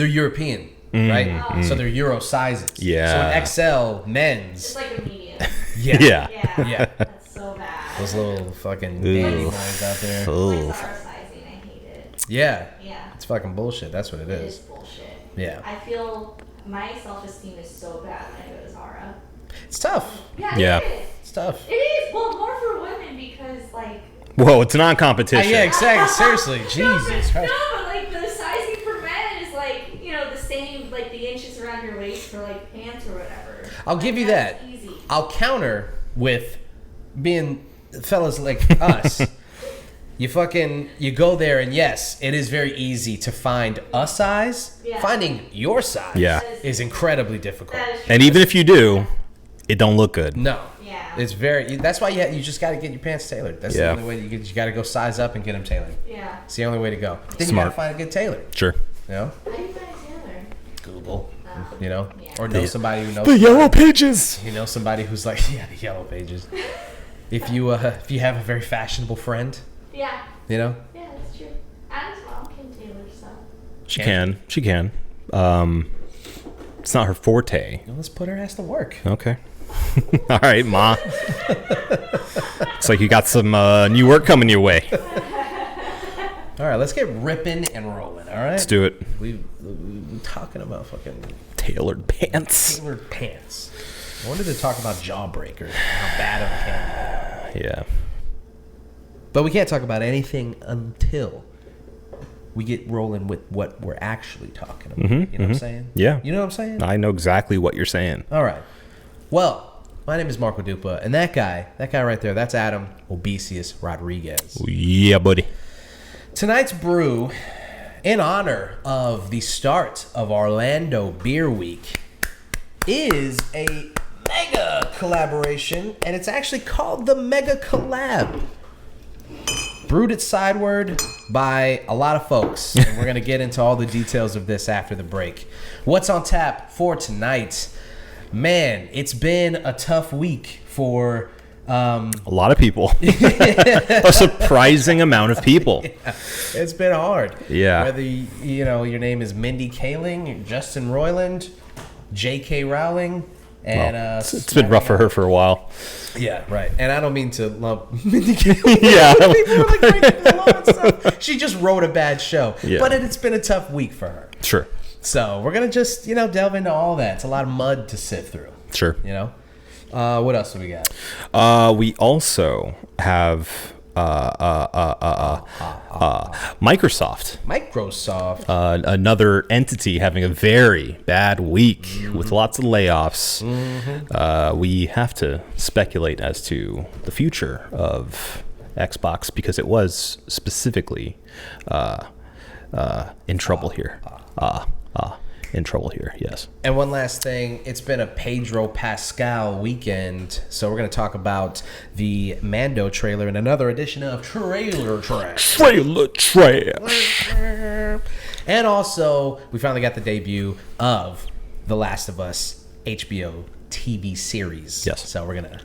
they're European, right? So they're Euro sizes. Yeah. So an XL men's. It's like a medium. Yeah. Yeah. That's so bad. Those little fucking baby boys out there. Like Zara sizing, I hate it. Yeah. Yeah. It's fucking bullshit. That's what it It is. is bullshit. Yeah. I feel my self-esteem is so bad when I go to Zara. It's tough. Yeah, it is. It's tough. It is. Well, more for women because, like... Whoa, it's non-competition. Yeah, exactly. Seriously. Jesus Christ. No, but, like, the sizing for men is, like, you know, the same, like, the inches around your waist for, like, pants or whatever. I'll give you that. Easy. I'll counter with being fellas like us. You go there and yes, it is very easy to find a size. Yeah. Finding your size is incredibly difficult. That is true. And even if you do, it don't look good. No. Yeah. It's that's why you just got to get your pants tailored. That's the only way you got to go size up and get them tailored. Yeah. It's the only way to go. Then you got Smart. to find a good tailor. Sure. You know? How do you find a tailor? Google. Oh. You know? Yeah. Or know somebody who knows. The yellow pages. You know somebody who's like, the yellow pages. If you have a very fashionable friend, Yeah. you know? Yeah, that's true. Adam's mom can tailor stuff. She can. It's not her forte. Let's put her ass to work. Okay. All right, Ma. It's like you got some new work coming your way. All right, let's get ripping and rolling. All right, Let's do it. We're talking about fucking Tailored pants. tailored pants. I wanted to talk about Jawbreaker, how bad of a can they are. Yeah. But we can't talk about anything until we get rolling with what we're actually talking about. You know what I'm saying? Yeah. You know what I'm saying? I know exactly what you're saying. All right. Well, my name is Marco Dupa, and that guy right there, that's Adam Obesius Rodriguez. Yeah, buddy. Tonight's brew, in honor of the start of Orlando Beer Week, is a mega collaboration, and it's actually called the Mega Collab. Brewed it sideward by a lot of folks, and we're going to get into all the details of this after the break. What's on tap for tonight? Man, it's been a tough week for A lot of people. A surprising amount of people. Yeah, it's been hard. Yeah. Whether your name is Mindy Kaling, Justin Roiland, J.K. Rowling, and Well, it's been rough for her for a while. Yeah, right. And I don't mean to lump Mindy Kaling. Yeah. People are like breaking the law and stuff. She just wrote a bad show. Yeah. But it's been a tough week for her. Sure. So we're gonna just delve into all that. It's a lot of mud to sift through. Sure. What else do we got? We also have Microsoft, another entity having a very bad week with lots of layoffs. We have to speculate as to the future of Xbox because it was specifically in trouble here. In trouble here, yes. And one last thing, it's been a Pedro Pascal weekend, so we're going to talk about the Mando trailer and another edition of Trailer Trash. Trailer Trash. And also, we finally got the debut of The Last of Us HBO TV series. Yes. So we're going to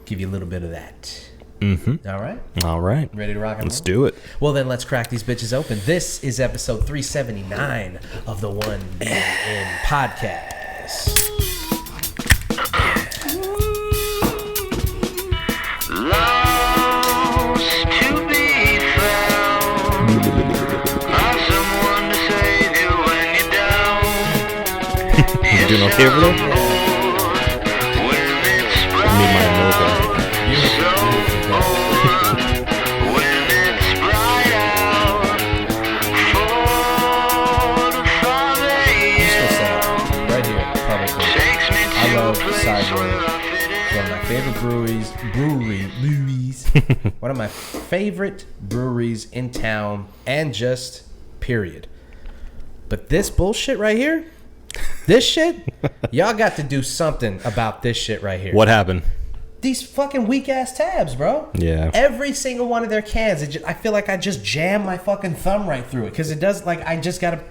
give you a little bit of that. All right? All right. Ready to rock and roll? Let's do it. Well, then let's crack these bitches open. This is episode 379 of the One Beer In podcast. Lost to be found by someone to save you when you're down. You doing okay over there? When it's I need my logo. when it's bright out 4 to 5 a.m. Right here, publicly. Takes me I to love a place Sideway. where I fit in. One of my favorite breweries. One of my favorite breweries in town, and just period. But this bullshit right here, this shit, y'all got to do something about this shit right here. What happened? These fucking weak ass tabs, bro. Yeah. Every single one of their cans, I feel like I just jam my fucking thumb right through it because it does. Like I just gotta.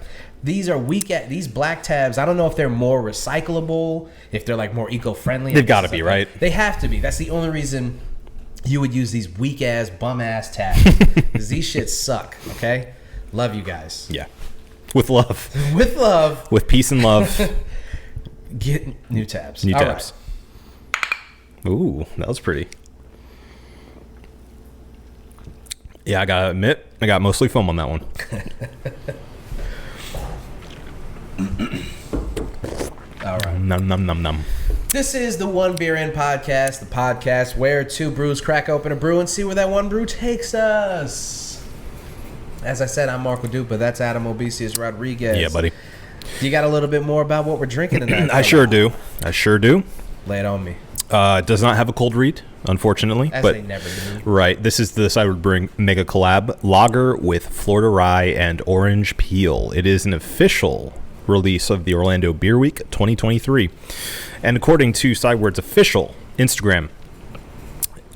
These are weak. These black tabs. I don't know if they're more recyclable, if they're like more eco-friendly. They've got to be, right? They have to be. That's the only reason you would use these weak ass bum ass tabs. Because these shits suck. Okay. Love you guys. Yeah. With love. With love. With peace and love. Get new tabs. New All tabs. right. Ooh, that was pretty. Yeah, I gotta admit, I got mostly foam on that one. All right. Num num num num. This is the One Beer In podcast, the podcast where two brews crack open a brew and see where that one brew takes us. As I said, I'm Marco Dupa. That's Adam Obesius Rodriguez. Yeah, buddy. You got a little bit more about what we're drinking tonight? I sure do. I sure do. Lay it on me. It does not have a cold read, unfortunately. As but they never do. right, this is the Sideward Brewing Mega Collab Lager with Florida Rye and Orange Peel. It is an official release of the Orlando Beer Week 2023. And according to Sideward's official Instagram,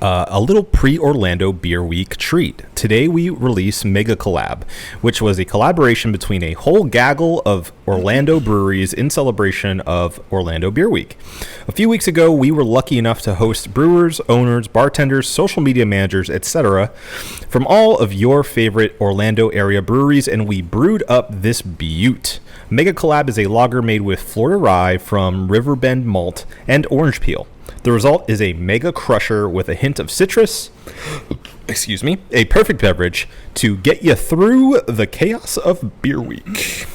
a little pre-Orlando Beer Week treat. Today we release Mega Collab, which was a collaboration between a whole gaggle of Orlando breweries in celebration of Orlando Beer Week. A few weeks ago, we were lucky enough to host brewers, owners, bartenders, social media managers, etc. from all of your favorite Orlando area breweries, and we brewed up this beaut. Mega Collab is a lager made with Florida Rye from Riverbend Malt and Orange Peel. The result is a mega crusher with a hint of citrus, excuse me, a perfect beverage to get you through the chaos of Beer Week.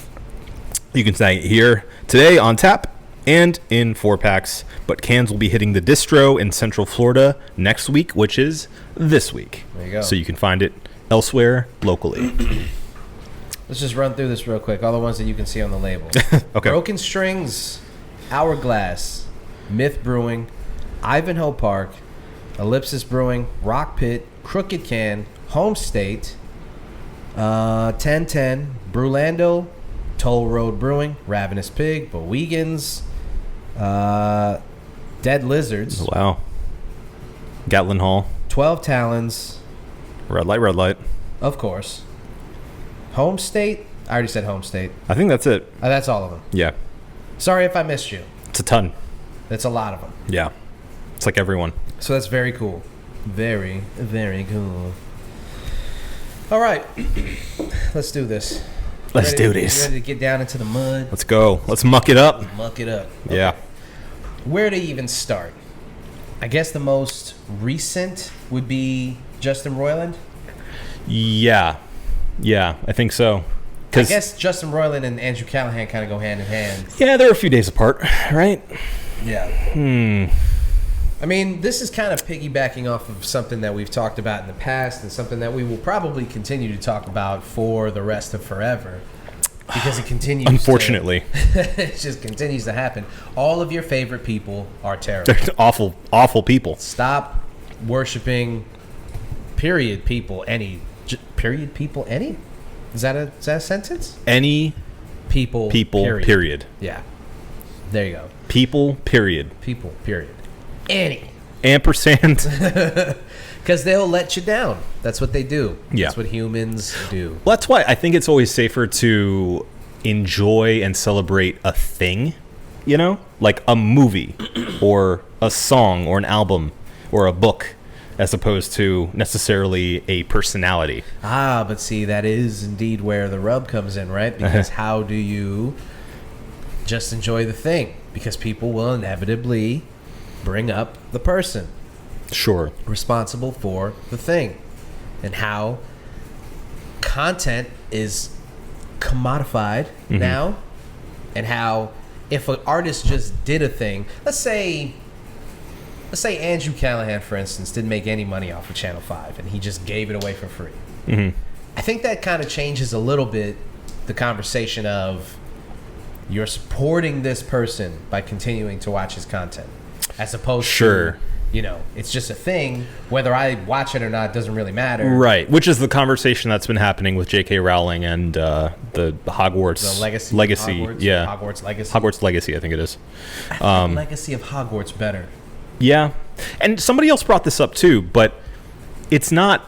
You can snag it here today on tap and in 4-packs, but cans will be hitting the distro in Central Florida next week, which is this week. There you go. So you can find it elsewhere locally. Let's just run through this real quick. All the ones that you can see on the label. Okay. Broken Strings, Hourglass, Myth Brewing, Ivanhoe Park, Ellipsis Brewing, Rock Pit, Crooked Can, Home State, 1010, Brewlando, Toll Road Brewing, Ravenous Pig, Bowegans, Dead Lizards, Wow. Gatlin Hall. 12 Talons, Red light. of course. Home State, I already said Home State. I think that's it. That's all of them. Yeah. Sorry if I missed you. It's a ton. That's a lot of them. Yeah. It's like everyone. So that's very cool. Very, very cool. All right. Let's do this. Let's Ready- do this. Ready to get down into the mud? Let's go. Let's muck it up. Muck it up. Yeah. Where to even start? I guess the most recent would be Justin Roiland. Yeah. Yeah, I think so. I guess Justin Roiland and Andrew Callaghan kind of go hand in hand. Yeah, they're a few days apart, right? Yeah. I mean, this is kind of piggybacking off of something that we've talked about in the past and something that we will probably continue to talk about for the rest of forever. Because it continues Unfortunately. it just continues to happen. All of your favorite people are terrible. They're awful people. Stop worshiping period people any. Period people any? Is that a sentence? Any People period. Yeah. There you go. People, period. People period. Any. Ampersand. Because they'll let you down. That's what they do. Yeah. That's what humans do. Well, that's why I think it's always safer to enjoy and celebrate a thing, you know? Like a movie or a song or an album or a book, as opposed to necessarily a personality. But see, that is indeed where the rub comes in, right? Because how do you just enjoy the thing? Because people will inevitably bring up the person Sure. responsible for the thing, and how content is commodified now, and how if an artist just did a thing, let's say Andrew Callaghan, for instance, didn't make any money off of Channel 5 and he just gave it away for free. I think that kind of changes a little bit the conversation of you're supporting this person by continuing to watch his content, as opposed to, it's just a thing. Whether I watch it or not doesn't really matter. Right, which is the conversation that's been happening with J.K. Rowling and the Hogwarts The legacy. Hogwarts, yeah. Hogwarts Legacy. Hogwarts Legacy, I think it is. Legacy of Hogwarts better. Yeah, and somebody else brought this up too, but it's not.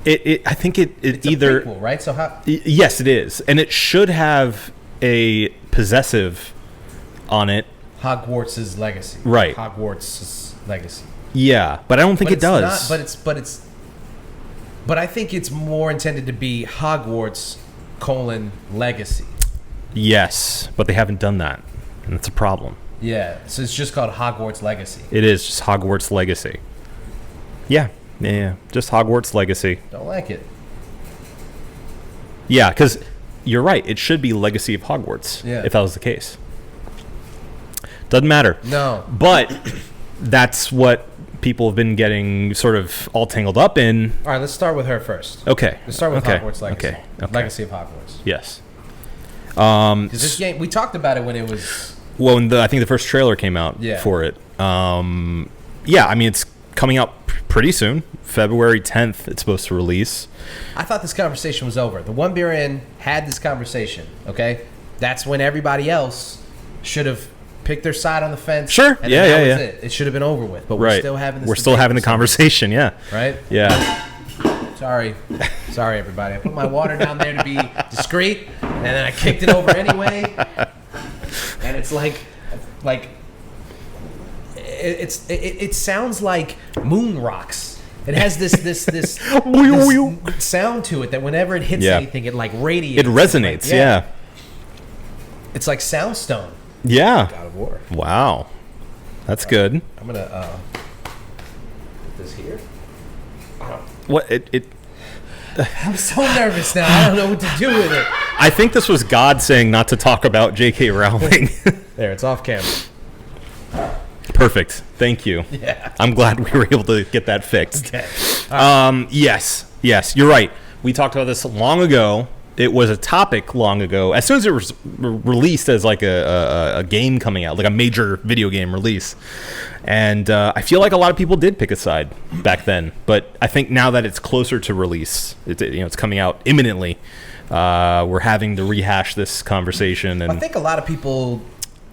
I think it's either a prequel, right? So how? Yes, it is, and it should have a possessive on it. Hogwarts' Legacy. Right. Hogwarts' Legacy. Yeah, but I don't think it does. But I think it's more intended to be Hogwarts, Legacy. Yes, but they haven't done that, and it's a problem. Yeah, so it's just called Hogwarts Legacy. It is just Hogwarts Legacy. Yeah, just Hogwarts Legacy. Don't like it. Yeah, because you're right. It should be Legacy of Hogwarts. Yeah. If that was the case. Doesn't matter. No. But that's what people have been getting sort of all tangled up in. All right, let's start with her first. Okay. Let's start with okay. Hogwarts Legacy. Okay. Legacy of Hogwarts. Yes. Because this game, we talked about it when it was... Well, when I think the first trailer came out for it. Yeah, I mean, it's coming out pretty soon. February 10th, it's supposed to release. I thought this conversation was over. The One Beer In had this conversation, okay? That's when everybody else should have picked their side on the fence. Sure. And Yeah. It should have been over with. But Right. we're still having this We're still having the conversation, yeah. Right? Yeah. Sorry, everybody. I put my water down there to be discreet, and then I kicked it over anyway. And it's like it sounds like moon rocks. It has this sound to it that whenever it hits anything, it like radiates. It resonates. Like, yeah. It's like Soundstone. Yeah. God of War. Wow. That's good. I'm gonna put this here. What it I'm so nervous now. I don't know what to do with it. I think this was God saying not to talk about J.K. Rowling. There, it's off camera. Perfect. Thank you. Yeah. I'm glad we were able to get that fixed. Okay. Yes, you're right. We talked about this long ago. It was a topic long ago. As soon as it was released as like a game coming out, like a major video game release. And I feel like a lot of people did pick a side back then. But I think now that it's closer to release, it's coming out imminently, we're having to rehash this conversation. And I think a lot of people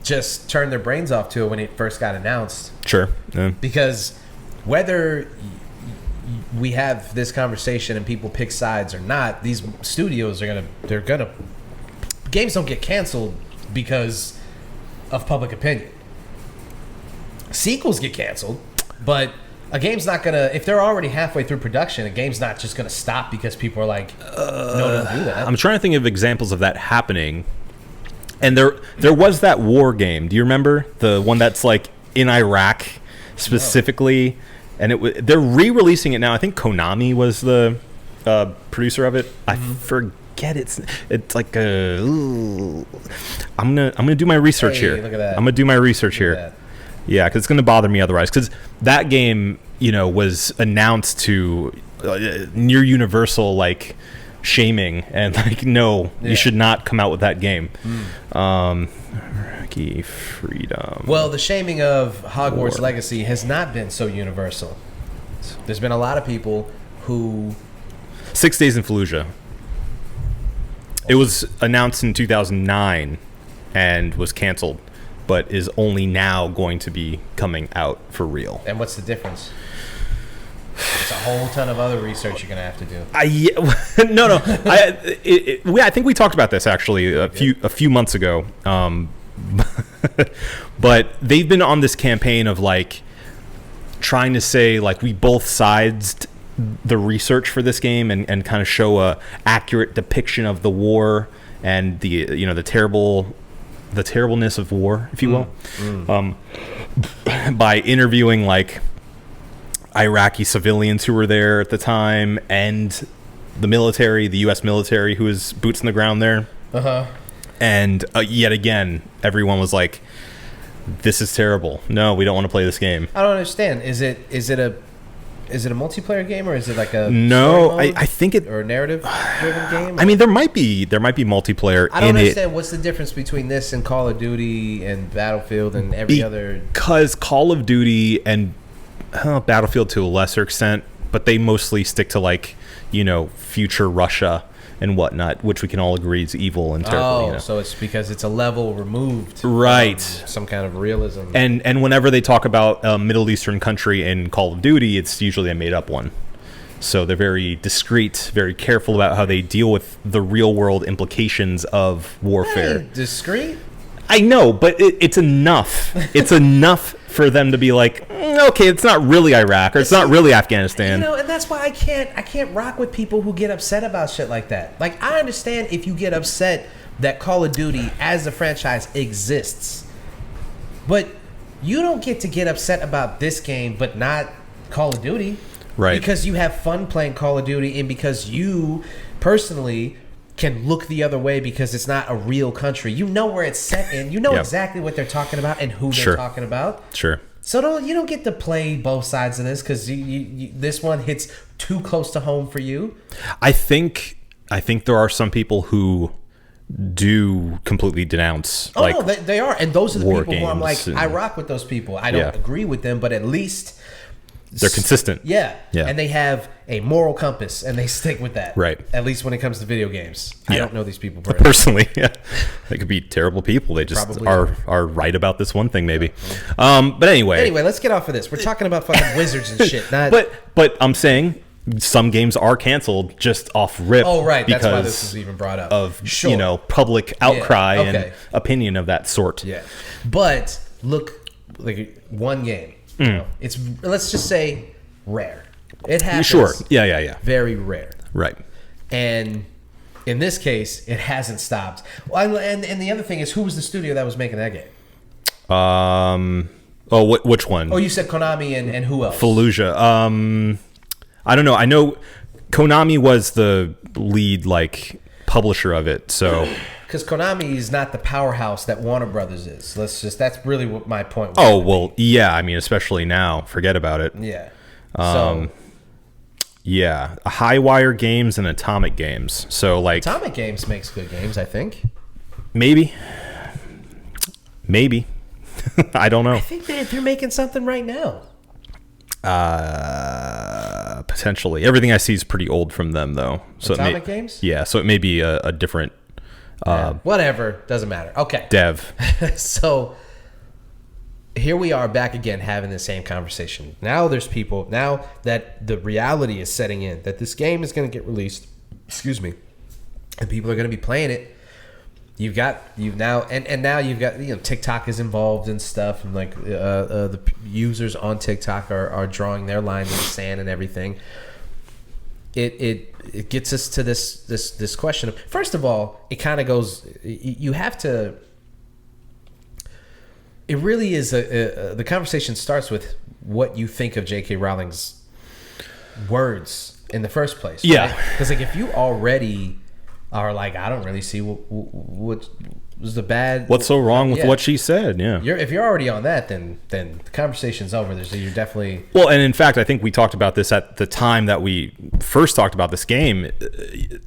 just turned their brains off to it when it first got announced. Sure. Yeah. Because whether we have this conversation and people pick sides or not, these studios are gonna games don't get canceled because of public opinion. Sequels get canceled, but a game's not gonna, if they're already halfway through production, a game's not just gonna stop because people are like, no, don't do that. I'm trying to think of examples of that happening. And there was that war game. Do you remember the one that's like in Iraq specifically? And they're re-releasing it now. I think Konami was the producer of it. I forget it's like I'm gonna do my research here. Look at that. I'm gonna do my research here. That. Yeah, because it's gonna bother me otherwise. Because that game, was announced to near universal like shaming and like no, you should not come out with that game. Iraqi freedom. Well, the shaming of Hogwarts Legacy has not been so universal. There's been a lot of people who 6 Days in Fallujah. It was announced in 2009 and was canceled, but is only now going to be coming out for real. And what's the difference? It's a whole ton of other research you're gonna have to do. No. I think we talked about this actually a few months ago. But they've been on this campaign of like trying to say like we both sides the research for this game and kind of show a accurate depiction of the war and the the terribleness of war, if you will, by interviewing like Iraqi civilians who were there at the time and the military, the U.S. military, who was boots on the ground there. And yet again, everyone was like, "This is terrible. No, we don't want to play this game." I don't understand. Is it a multiplayer game or is it like a no? story mode I think it or a narrative-driven game? I mean, there might be multiplayer. I don't in understand it. What's the difference between this and Call of Duty and Battlefield and every other? Because Call of Duty and Battlefield to a lesser extent, but they mostly stick to like future Russia and whatnot, which we can all agree is evil and terrible. So it's because it's a level removed, right? From some kind of realism. And whenever they talk about a Middle Eastern country in Call of Duty, it's usually a made up one. So they're very discreet, very careful about how they deal with the real world implications of warfare. Hey, discreet. I know, but it's enough. It's enough for them to be like, okay, it's not really Iraq or it's not really Afghanistan. And that's why I can't rock with people who get upset about shit like that. Like, I understand if you get upset that Call of Duty as a franchise exists, but you don't get to get upset about this game but not Call of Duty. Right. Because you have fun playing Call of Duty and because you personally can look the other way because it's not a real country. You know where it's set in. You know exactly what they're talking about and who they're talking about. Sure. So you don't get to play both sides of this because you this one hits too close to home for you. I think there are some people who do completely denounce. Oh, no, they are. And those are the people who I'm like, and I rock with those people. I don't agree with them, but at least they're consistent. Yeah. Yeah. And they have a moral compass and they stick with that. Right. At least when it comes to video games. I don't know these people personally. Yeah. They could be terrible people. They just Probably are right about this one thing, maybe. But anyway. Anyway, let's get off of this. We're talking about fucking wizards and shit. Not... But I'm saying some games are canceled just off rip. Oh, right. That's why because this is even brought up. Of, public outcry okay. and opinion of that sort. Yeah. But look, like one game. You know, it's, let's just say, rare. It happens. Sure. Yeah. Very rare. Right. And in this case, it hasn't stopped. Well, and the other thing is, who was the studio that was making that game? Which one? Oh, you said Konami and who else? Fallujah. I don't know. I know Konami was the lead publisher of it. So because Konami is not the powerhouse that Warner Brothers is. That's really what my point was. Oh, well, yeah. I mean, especially now. Forget about it. Yeah. Yeah. Highwire Games and Atomic Games. So Atomic Games makes good games, I think. Maybe. I don't know. I think they're making something right now. Potentially. Everything I see is pretty old from them, though. So Atomic Games? Yeah, so it may be a different whatever, doesn't matter. Okay. dev. So here we are back again having the same conversation. Now there's people, now that the reality is setting in, that this game is going to get released, and people are going to be playing it. You've now TikTok is involved and stuff, and the users on TikTok are drawing their line in the sand and everything. It gets us to this question of, first of all, it kind of goes, you have to. It really is the conversation starts with what you think of J.K. Rowling's words in the first place. Yeah, because if you already are like, I don't really see what was the bad. What's so wrong with what she said? Yeah, if you're already on that, then the conversation's over. You're definitely and in fact, I think we talked about this at the time that we first talked about this game.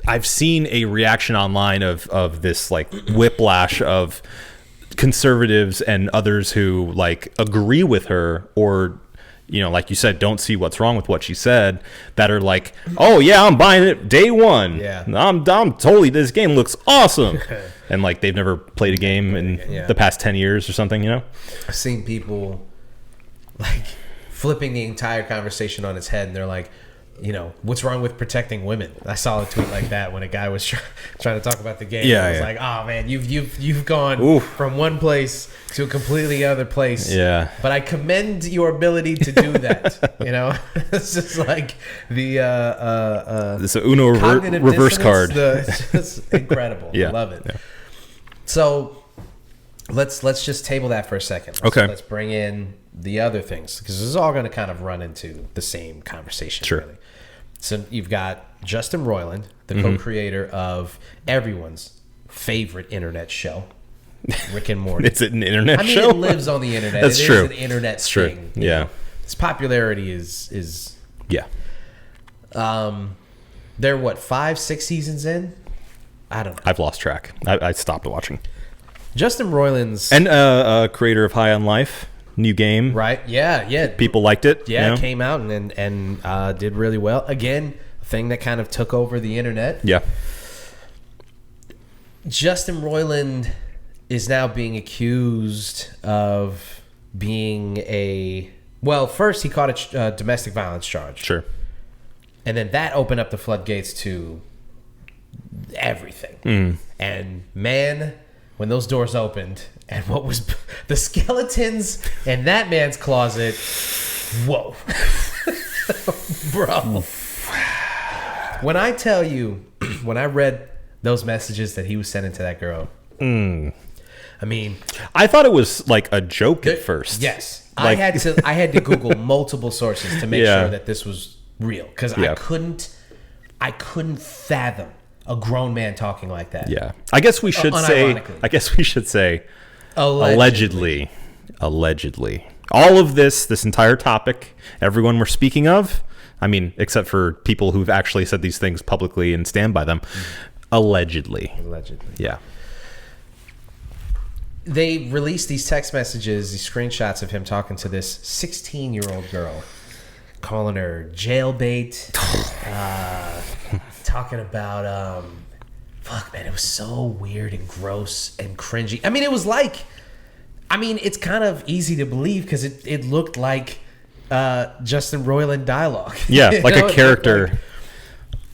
I've seen a reaction online of this whiplash of conservatives and others who agree with her or like you said, don't see what's wrong with what she said, that are like, oh yeah, I'm buying it day one. Yeah. I'm totally, this game looks awesome. And they've never played a game in the past 10 years or something, I've seen people flipping the entire conversation on its head, and they're like, what's wrong with protecting women? I saw a tweet like that when a guy was trying to talk about the game. I was like, oh man, you've gone from one place to a completely other place. Yeah. But I commend your ability to do that. It's just like the it's a Uno reverse card. It's just incredible. I love it. Yeah. So let's just table that for a second. Let's bring in the other things, because this is all going to kind of run into the same conversation. Sure. Really. So you've got Justin Roiland, the co-creator of everyone's favorite internet show, Rick and Morty. It's an internet show? It lives on the internet. That's true. It is an internet thing. True. Yeah. Its popularity is yeah. They're 5-6 seasons in? I don't know. I've lost track. I stopped watching. Justin Roiland's and creator of High on Life. New game, right? Yeah. People liked it. Yeah, it came out and did really well. Again, a thing that kind of took over the internet. Yeah. Justin Roiland is now being accused of being first he caught a domestic violence charge. Sure. And then that opened up the floodgates to everything. And man, when those doors opened and what was the skeletons in that man's closet. Whoa. Bro. When I tell you, when I read those messages that he was sending to that girl, I mean, I thought it was like a joke at first. Yes. Like, I had to Google multiple sources to make sure that this was real, because I couldn't fathom a grown man talking like that. Yeah. I guess we should say allegedly. All of this entire topic, everyone we're speaking of, I mean, except for people who've actually said these things publicly and stand by them, allegedly. Yeah. They released these text messages, these screenshots of him talking to this 16-year-old girl, calling her jailbait, talking about, fuck, man, it was so weird and gross and cringy. I mean, it was like, it's kind of easy to believe because it looked like Justin Roiland dialogue. Yeah, like a character.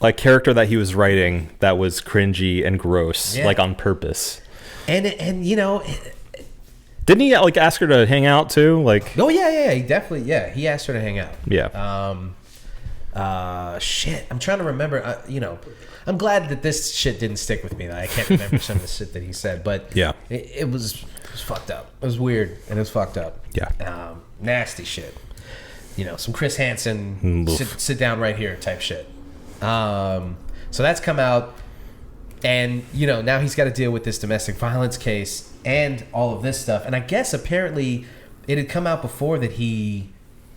Like character that he was writing that was cringy and gross, like on purpose. And you know, didn't he like ask her to hang out too? Like, oh yeah, he definitely, he asked her to hang out. Yeah. Shit, I'm trying to remember. You know, I'm glad that this shit didn't stick with me. I can't remember some of the shit that he said, but yeah, it was fucked up. It was weird and it was fucked up. Yeah. Nasty shit. You know, some Chris Hansen sit down right here type shit. So that's come out. And, you know, now he's got to deal with this domestic violence case and all of this stuff. And I guess apparently it had come out before that he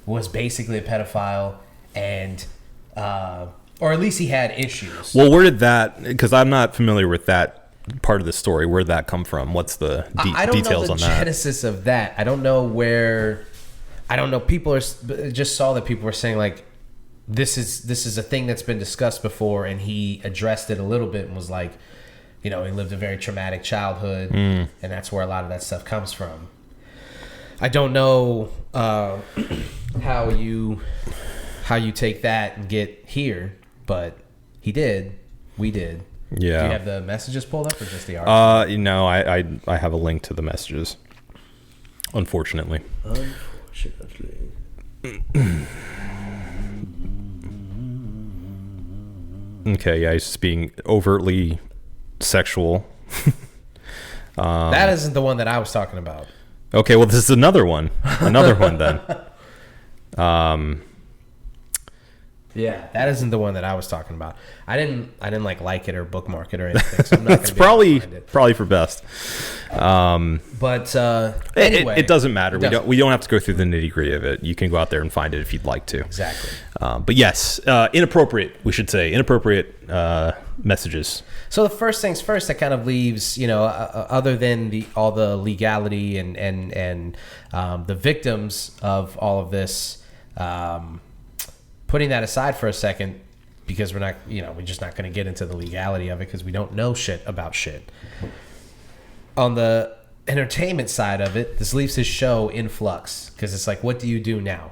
was basically a pedophile and, or at least he had issues. Well, where did that, because I'm not familiar with that part of the story, where did that come from? What's the details on that? I don't know the genesis of that. I don't know where, people just saw that people were saying like, this is a thing that's been discussed before, and he addressed it a little bit and was like, you know, he lived a very traumatic childhood, and that's where a lot of that stuff comes from. I don't know how you take that and get here, but he did. We did. Yeah. Do you have the messages pulled up or just the article? No, I have a link to the messages. Unfortunately. Okay, yeah, he's just being overtly sexual. That isn't the one that I was talking about. Okay, well, this is another one. Another one then. Yeah, that isn't the one that I was talking about. I didn't like it or bookmark it or anything. So I'm not it's probably for best. But anyway, it doesn't matter. We don't have to go through the nitty gritty of it. You can go out there and find it if you'd like to. Exactly. But yes, inappropriate. We should say inappropriate messages. So the first things first, that kind of leaves, you know, other than all the legality and the victims of all of this. Putting that aside for a second, because we're just not going to get into the legality of it because we don't know shit about shit. On the entertainment side of it, this leaves his show in flux because it's like, what do you do now?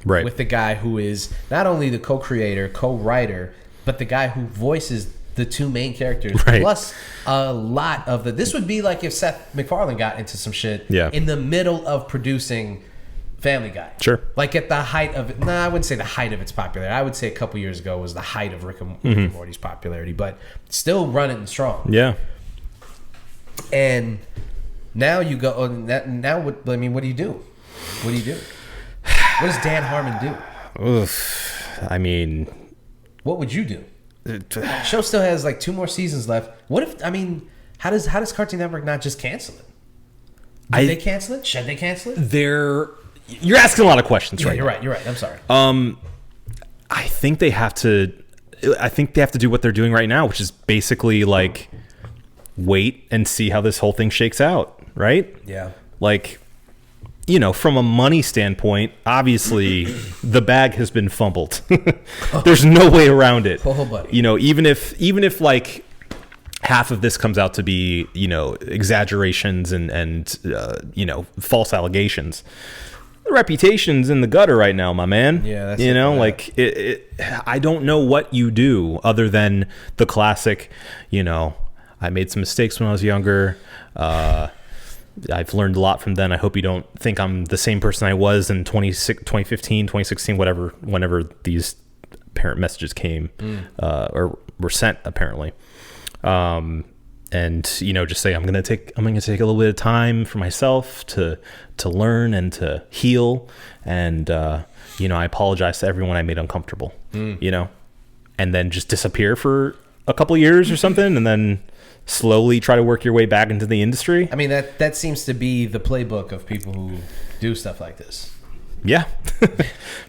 Right. With the guy who is not only the co-creator, co-writer, but the guy who voices the two main characters, right, plus a lot of this would be like if Seth MacFarlane got into some shit in the middle of producing Family Guy. Sure. Like at the height of it. I wouldn't say the height of its popularity. I would say a couple years ago was the height of Rick and Morty's popularity, but still running strong. Yeah. And now you go. Now what? I mean, what do you do? What do you do? What does Dan Harmon do? Oof. I mean, what would you do? The show still has like 2 more seasons left. What if? I mean, how does Cartoon Network not just cancel it? Did they cancel it? Should they cancel it? You're asking a lot of questions, right? You're right. I'm sorry. I think they have to do what they're doing right now, which is basically like wait and see how this whole thing shakes out, right? Yeah. Like, you know, from a money standpoint, obviously the bag has been fumbled. There's no way around it. Oh, buddy. You know, even if like half of this comes out to be, you know, exaggerations and you know, false allegations, the reputation's in the gutter right now, my man. Yeah, that's you know, like I don't know what you do other than the classic, you know, I made some mistakes when I was younger. I've learned a lot from then. I hope you don't think I'm the same person I was in 2015, 2016, whenever these parent messages came or were sent, apparently. And just say I'm gonna take a little bit of time for myself to learn and to heal, and I apologize to everyone I made uncomfortable, and then just disappear for a couple years or something, and then slowly try to work your way back into the industry. I mean, that seems to be the playbook of people who do stuff like this. Yeah,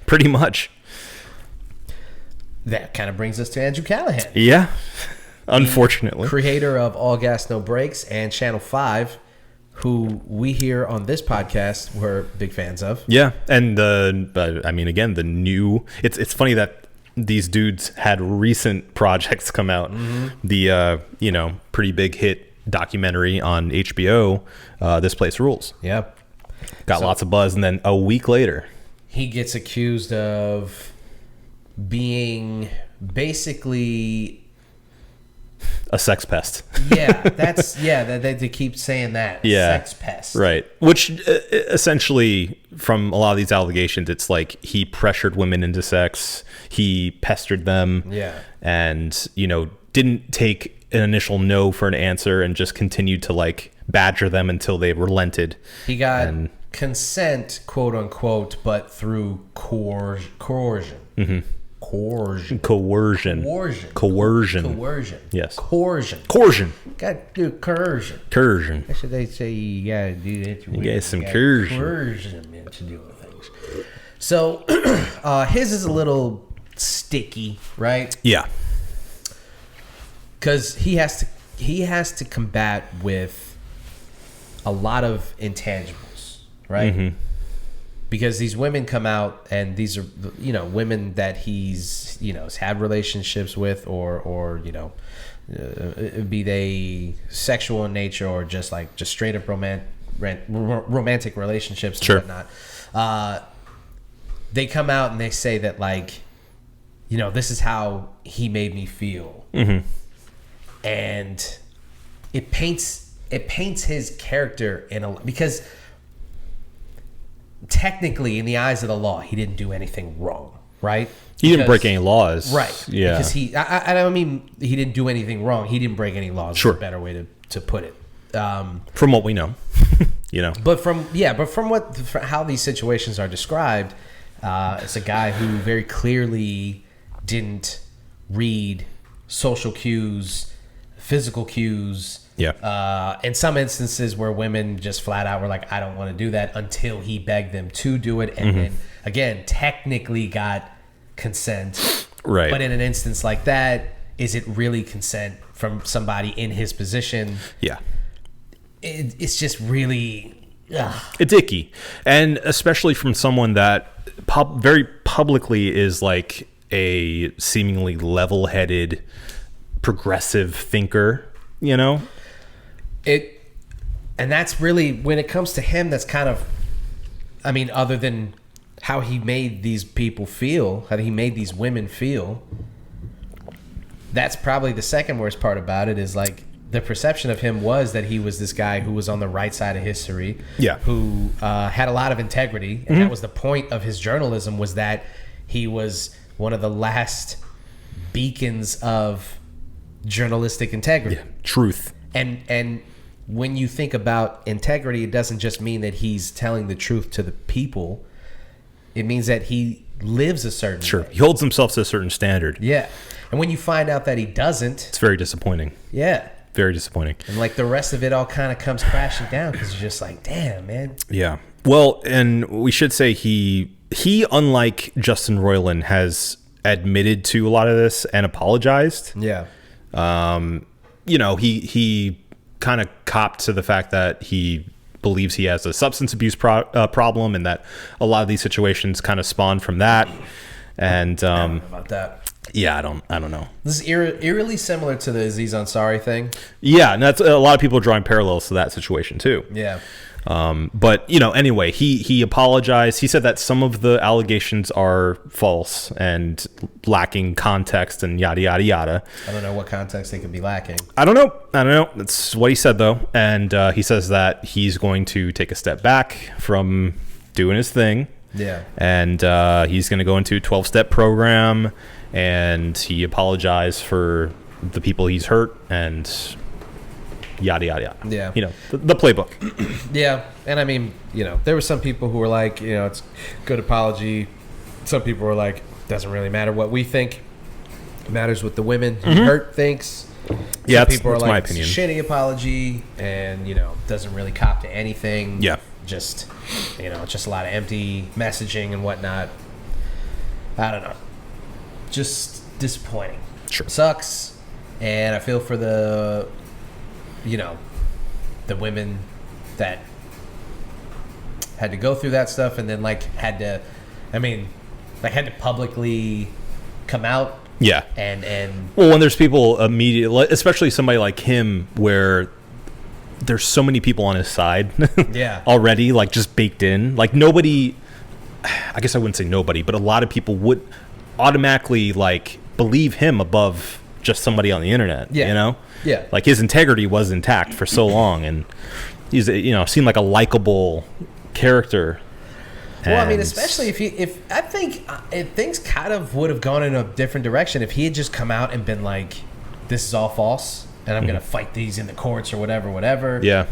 pretty much. That kind of brings us to Andrew Callaghan. Yeah, unfortunately. Creator of All Gas, No Breaks and Channel 5, who we here on this podcast were big fans of. Yeah, and again, the new... It's funny that these dudes had recent projects come out. The pretty big hit documentary on HBO, This Place Rules. Yep. Got lots of buzz, and then a week later, he gets accused of being basically a sex pest. They keep saying that. Yeah, sex pest. Right. Which essentially, from a lot of these allegations, it's like he pressured women into sex. He pestered them. Yeah. And, didn't take an initial no for an answer and just continued to badger them until they relented. He got consent, quote unquote, but through coercion. Mm-hmm. Coercion. Yes. Coercion. Got to do coercion. Coercion. That's what they say. You got to do that. You got some coercion. Coercion into doing things. So his is a little sticky, right? Yeah. Because he has to combat with a lot of intangibles, right? Mm-hmm. Because these women come out, and these are women that he's has had relationships with, or be they sexual in nature or just straight up romantic relationships and whatnot. They come out and they say that this is how he made me feel. Mm-hmm. And it paints his character because technically in the eyes of the law he didn't do anything wrong, right? He didn't break any laws, right? Yeah, because I don't mean he didn't do anything wrong. He didn't break any laws. Sure, is a better way to put it. From what we know, But from how these situations are described, it's a guy who very clearly didn't read social cues, physical cues. Yeah. In some instances where women just flat out were like, I don't want to do that, until he begged them to do it, and then again technically got consent. Right. But in an instance like that, is it really consent from somebody in his position? Yeah. It's just really... It's icky. And especially from someone that very publicly is a seemingly level-headed, progressive thinker, And that's really, when it comes to him, that's kind of, other than how he made these people feel, how he made these women feel, that's probably the second worst part about it, is the perception of him was that he was this guy who was on the right side of history, who had a lot of integrity, and that was the point of his journalism, was that he was one of the last beacons of journalistic integrity. Yeah. Truth. And when you think about integrity, it doesn't just mean that he's telling the truth to the people. It means that he lives a certain way. He holds himself to a certain standard. Yeah. And when you find out that he doesn't... It's very disappointing. Yeah. Very disappointing. And the rest of it all kind of comes crashing down, because you're just damn, man. Yeah. Well, and we should say he unlike Justin Roiland, has admitted to a lot of this and apologized. Yeah. He kind of copped to the fact that he believes he has a substance abuse problem, and that a lot of these situations kind of spawn from that. And I don't know about that. Yeah, I don't know. This is eerily similar to the Aziz Ansari thing. Yeah, and that's a lot of people are drawing parallels to that situation too. Yeah. But anyway, he apologized. He said that some of the allegations are false and lacking context and yada yada yada. I don't know what context they could be lacking. I don't know. That's what he said though, and he says that he's going to take a step back from doing his thing. Yeah. And he's going to go into a 12-step program, and he apologized for the people he's hurt and yada yada yada. Yeah. The playbook. Yeah, and I mean, there were some people who were like, it's good apology. Some people were like, doesn't really matter what we think. It matters what the women who hurt thinks. Yeah, some people are that's like, my opinion. Shitty apology, and doesn't really cop to anything. Yeah. Just just a lot of empty messaging and whatnot. I don't know. Just disappointing. Sure. Sucks, and I feel for the women that had to go through that stuff, and then had to publicly come out. Yeah. And well, when there's people immediately, especially somebody like him, where there's so many people on his side Yeah. already, just baked in. Nobody, I guess I wouldn't say nobody, but a lot of people would automatically believe him above just somebody on the internet. Yeah. Yeah. His integrity was intact for so long, and he's seemed like a likable character. Well, I mean, And- especially if I think things kind of would have gone in a different direction if he had just come out and been like, "This is all false, and I'm going to fight these in the courts or whatever." Yeah.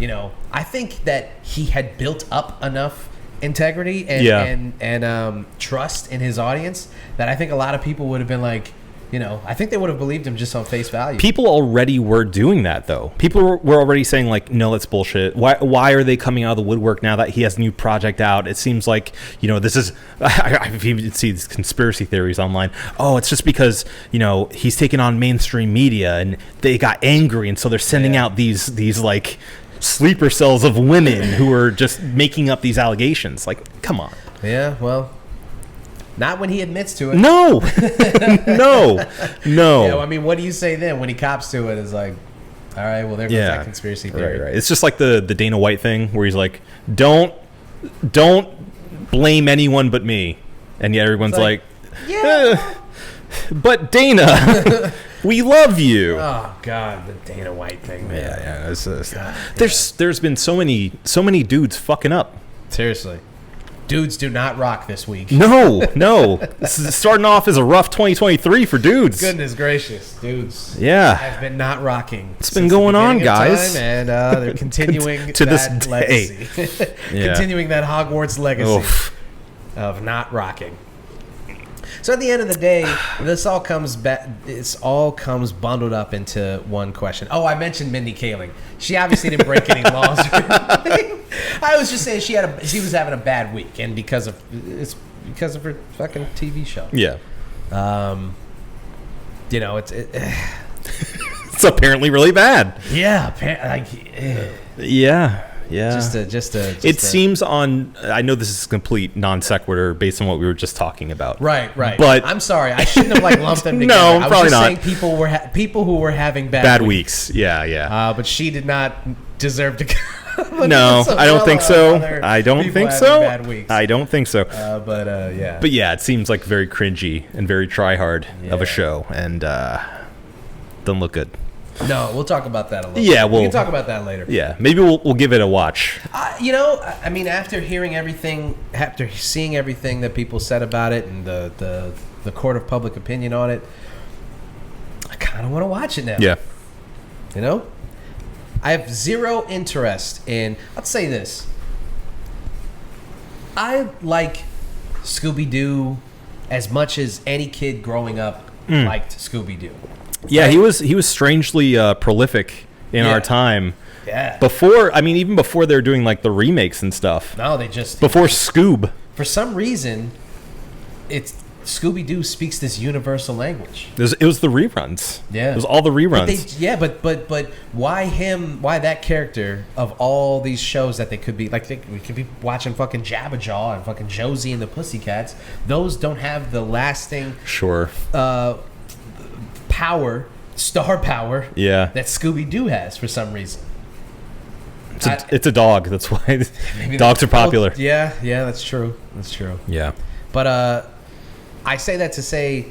I think that he had built up enough integrity and trust in his audience that I think a lot of people would have been like, I think they would have believed him just on face value. People already were doing that, though. People were already saying, no, that's bullshit. Why are they coming out of the woodwork now that he has a new project out? It seems like, this is... I've even seen these conspiracy theories online. Oh, it's just because, he's taken on mainstream media and they got angry, and so they're sending out these sleeper cells of women who are just making up these allegations. Come on. Yeah, well... Not when he admits to it. No. No. Yeah, I mean, what do you say then when he cops to it? Is like, all right, well, there goes that conspiracy theory. Right. It's just like the Dana White thing where he's like, don't blame anyone but me. And yet everyone's like, yeah. But Dana, we love you. Oh, God, the Dana White thing, man. Yeah. There's been so many dudes fucking up. Seriously. Dudes do not rock this week. No. This is starting off as a rough 2023 for dudes. Goodness gracious, dudes. Yeah. Have been not rocking. It's been going on, guys. And they're continuing To this that day. legacy. Yeah. Continuing that Hogwarts legacy Oof. of not rocking. So at the end of the day, this all comes back. It's all comes bundled up into one question. Oh, I mentioned Mindy Kaling. She obviously didn't break any laws. I was just saying she was having a bad week, and because of her fucking TV show. Yeah. It's It's apparently really bad. yeah, Yeah. It seems on. I know this is a complete non sequitur based on what we were just talking about. right. But I'm sorry, I shouldn't have lumped them together. No, I was probably just not. saying people who were having Bad weeks. Yeah. But she did not deserve to. No, I don't think so. I don't think so. Bad weeks. I don't think so. Yeah. But yeah, it seems like very cringy and very try hard of Yeah. a show, and doesn't look good. No, we'll talk about that a little. Yeah, we we'll can talk about that later. Yeah, maybe we'll give it a watch. I mean, after seeing everything that people said about it and the court of public opinion on it, I kind of want to watch it now. Yeah. I have zero interest in. Let's say this. I like Scooby-Doo as much as any kid growing up liked Scooby-Doo. Yeah, he was strangely prolific in our time. Yeah. Even before they were doing the remakes and stuff. No, they just Before Scoob. for some reason, it's Scooby-Doo speaks this universal language. It was the reruns. Yeah. It was all the reruns. But why him? Why that character of all these shows that they could be we could be watching fucking Jabberjaw and fucking Josie and the Pussycats. Those don't have the lasting Sure. star power Yeah. that Scooby-Doo has for some reason. It's a dog. That's why Maybe dogs are popular. Yeah, that's true. That's true. Yeah. But I say that to say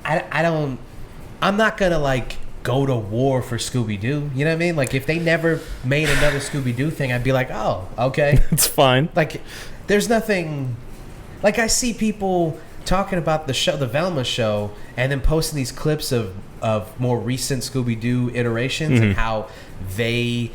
I'm not gonna like go to war for Scooby-Doo. You know what I mean? Like if they never made another Scooby-Doo thing, I'd be like, oh, okay. It's fine. Like there's nothing. Like I see people talking about the show, the Velma show, and then posting these clips of more recent Scooby-Doo iterations and how they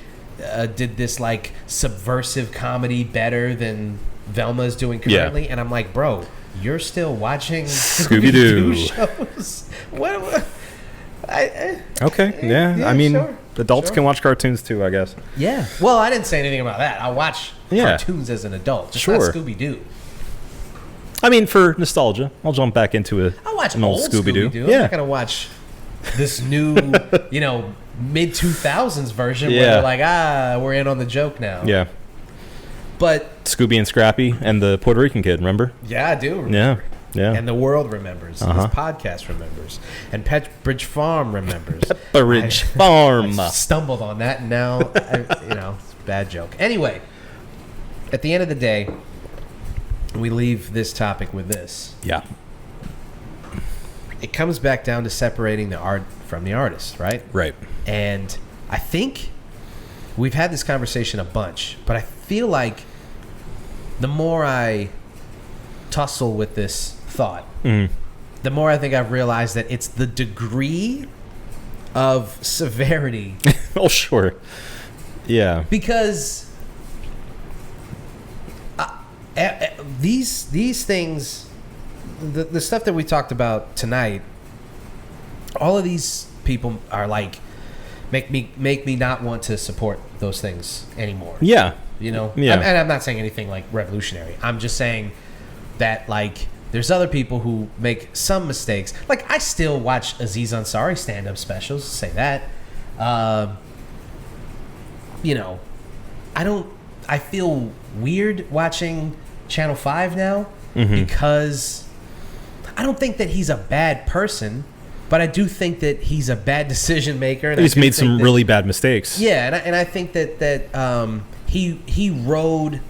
did this like subversive comedy better than Velma's doing currently. And I'm like, bro, you're still watching Scooby-Doo shows? What? Okay. Yeah. I mean, sure. adults can watch cartoons too, I guess. Yeah. Well, I didn't say anything about that. I watch cartoons as an adult, just not Scooby-Doo. I mean, for nostalgia, I'll jump back into I watch an old Scooby-Doo. I'm not gonna watch this new, mid 2000s version where they're like, we're in on the joke now. Yeah. But Scooby and Scrappy and the Puerto Rican kid, remember? yeah, I do remember. Yeah. And the world remembers. This podcast remembers. And Pepperidge Farm remembers. Pepperidge Farm. I stumbled on that, and now, it's a bad joke. Anyway, at the end of the day, we leave this topic with this. Yeah. It comes back down to separating the art from the artist, right? Right. And I think we've had this conversation a bunch, but I feel like the more I tussle with this thought, the more I think I've realized that it's the degree of severity. Oh, sure. Yeah. Because these things, the stuff that we talked about tonight, all of these people are like, make me not want to support those things anymore. Yeah. Yeah. And I'm not saying anything like revolutionary. I'm just saying that like there's other people who make some mistakes. Like I still watch Aziz Ansari stand-up specials. Say that. I feel weird watching Channel 5 now because I don't think that he's a bad person, but I do think that he's a bad decision maker. And He's made some really bad mistakes. Yeah, and I think that he rode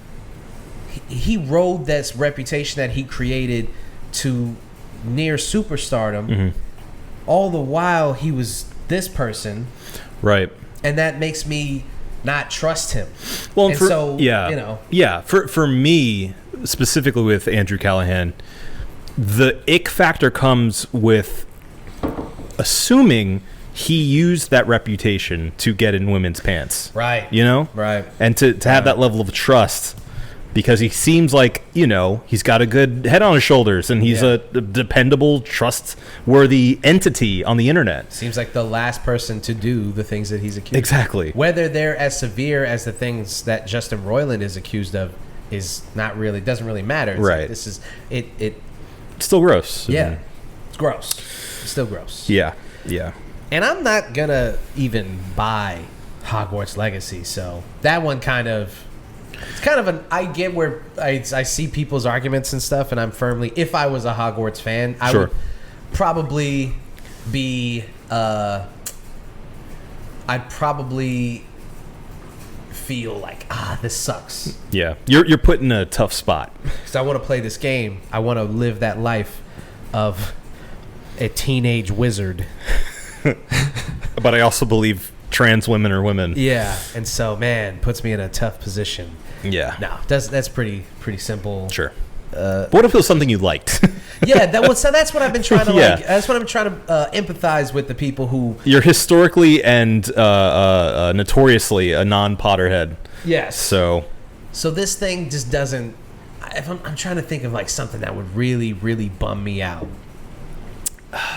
this reputation that he created to near superstardom, all the while he was this person, right? And that makes me not trust him. Well, and for me specifically with Andrew Callaghan, the ick factor comes with assuming he used that reputation to get in women's pants, right? Right, and to have that level of trust. Because he seems like, he's got a good head on his shoulders and he's a dependable, trustworthy entity on the internet. Seems like the last person to do the things that he's accused Exactly. of. Whether they're as severe as the things that Justin Roiland is accused of is not really, doesn't really matter. It's right. Like this is, it's still gross. Yeah. It's gross. It's still gross. Yeah. And I'm not going to even buy Hogwarts Legacy. So that one it's kind of I get where I see people's arguments and stuff, and I'm firmly, if I was a Hogwarts fan, I would probably be, I'd probably feel like, this sucks. Yeah, you're put in a tough spot. Because I want to play this game. I want to live that life of a teenage wizard. But I also believe trans women are women. Yeah, and so, man, puts me in a tough position. Yeah. No, that's pretty simple. Sure. But what if it was something you liked? Yeah, so that's what I've been trying to that's what I'm trying to empathize with the people who... You're historically and notoriously a non-Potterhead. Yes. So this thing just doesn't... I'm trying to think of like something that would really, really bum me out.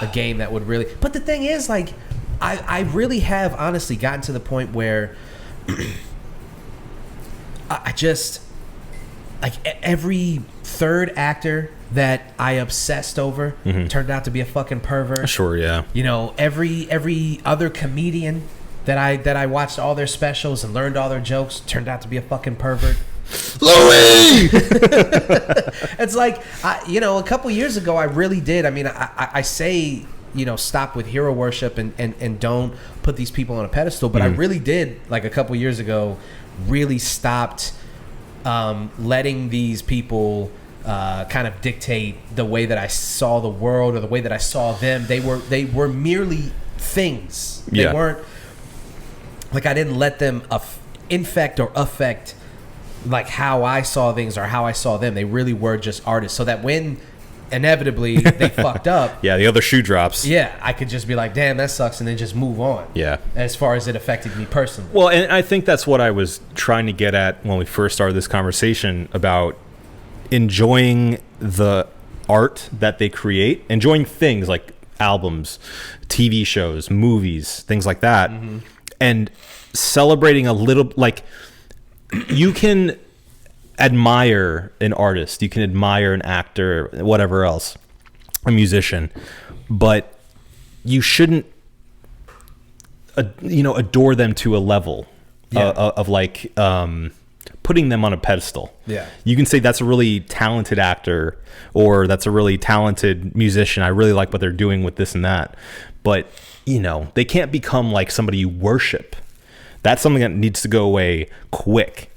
A game that would really... But the thing is, like, I really have honestly gotten to the point where I just... Like, every third actor that I obsessed over turned out to be a fucking pervert. Sure, yeah. Every other comedian that I watched all their specials and learned all their jokes turned out to be a fucking pervert. Louis! It's like, a couple years ago, I really did. I mean, I say stop with hero worship and don't put these people on a pedestal. But I really did, like a couple years ago, really stopped letting these people kind of dictate the way that I saw the world or the way that I saw them. They were merely things. They weren't, like, I didn't let them infect or affect like how I saw things or how I saw them. They really were just artists. So that when inevitably they fucked up, the other shoe drops. I could just be like, damn, that sucks, and then just move on. As far as it affected me personally. Well, and I think that's what I was trying to get at when we first started this conversation about enjoying the art that they create, enjoying things like albums, TV shows, movies, things like that, and celebrating a little, like, you can admire an artist, you can admire an actor, whatever else, a musician, but you shouldn't adore them to a level of like putting them on a pedestal. You can say that's a really talented actor, or that's a really talented musician, I really like what they're doing with this and that, but they can't become like somebody you worship. That's something that needs to go away quick.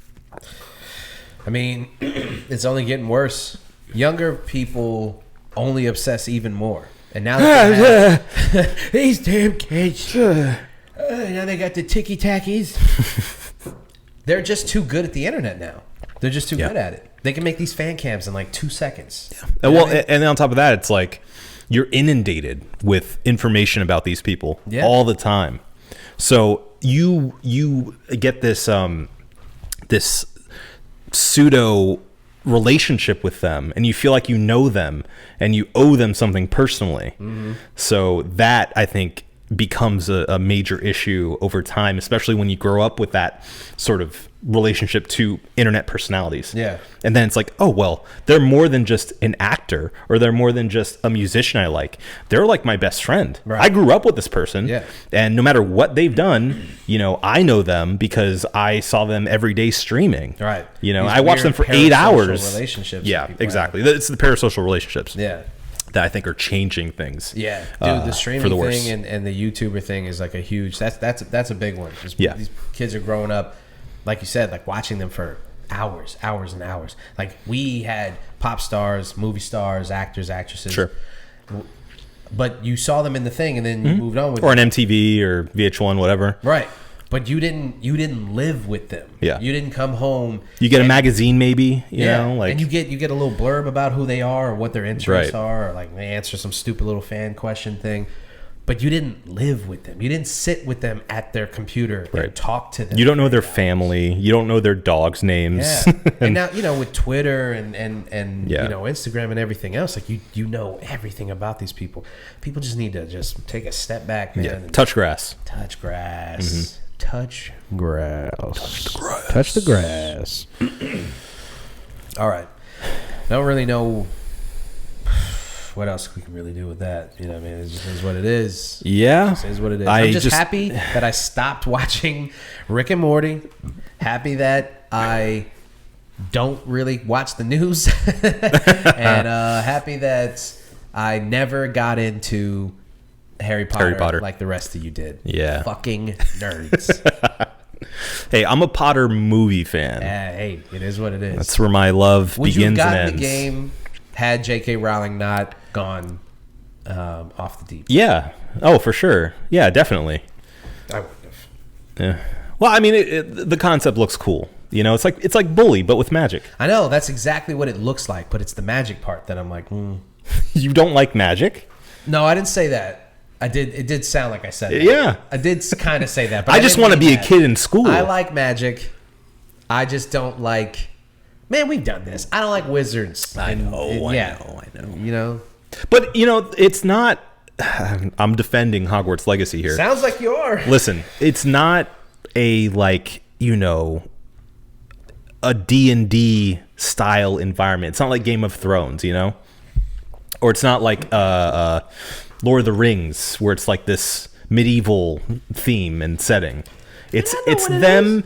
I mean, it's only getting worse. Younger people only obsess even more. And now that they have, these damn kids, now they got the ticky-tackies. They're just too good at the internet now. They're just too good at it. They can make these fan cams in like 2 seconds. Well, and then on top of that, it's like you're inundated with information about these people all the time. So you get this this pseudo relationship with them, and you feel like you know them and you owe them something personally. So that, I think, becomes a major issue over time, especially when you grow up with that sort of relationship to internet personalities. And then it's like, oh, well, they're more than just an actor, or they're more than just a musician I like. They're like my best friend. I grew up with this person, and no matter what they've done, I know them because I saw them every day streaming. I watched them for 8 hours. Relationships. Exactly. It's the parasocial relationships. That I think are changing things. Dude, the streaming thing and the YouTuber thing is like a huge. That's a big one. These kids are growing up, like you said, like watching them for hours and hours. Like, we had pop stars, movie stars, actors, actresses. But you saw them in the thing, and then you moved on with or an MTV or VH1, whatever. But you didn't live with them. You didn't come home. You get a magazine, maybe, you know, like, and you get a little blurb about who they are or what their interests are, or like they answer some stupid little fan question thing. But you didn't live with them. You didn't sit with them at their computer and talk to them. You don't know their family. You don't know their dogs' names. And now, with Twitter and Instagram and everything else, like you know everything about these people. People just need to just take a step back, man. And touch grass. Touch grass. Touch grass. Touch the grass. All right. I don't really know what else we can really do with that. You know what I mean? It just is what it is. It is what it is. I'm just happy that I stopped watching Rick and Morty. Happy that I don't really watch the news. And happy that I never got into Harry Potter like the rest of you did. Fucking nerds. Hey, I'm a Potter movie fan. Hey, it is what it is. That's where my love begins and ends. Would you have gotten the game had J.K. Rowling not gone off the deep? Yeah. Oh, for sure. Yeah, definitely. I wouldn't have. Yeah. Well, I mean, the concept looks cool. It's like Bully, but with magic. I know. That's exactly what it looks like, but it's the magic part that I'm like, You don't like magic? No, I didn't say that. I did. It did sound like I said that. Yeah. I did kind of say that. But I just want to be a kid in school. I like magic. I just don't like... Man, we've done this. I don't like wizards. I know. But, it's not... I'm defending Hogwarts Legacy here. Sounds like you are. Listen, it's not a, a D&D style environment. It's not like Game of Thrones, Or it's not like Lord of the Rings, where it's like this medieval theme and setting. It's them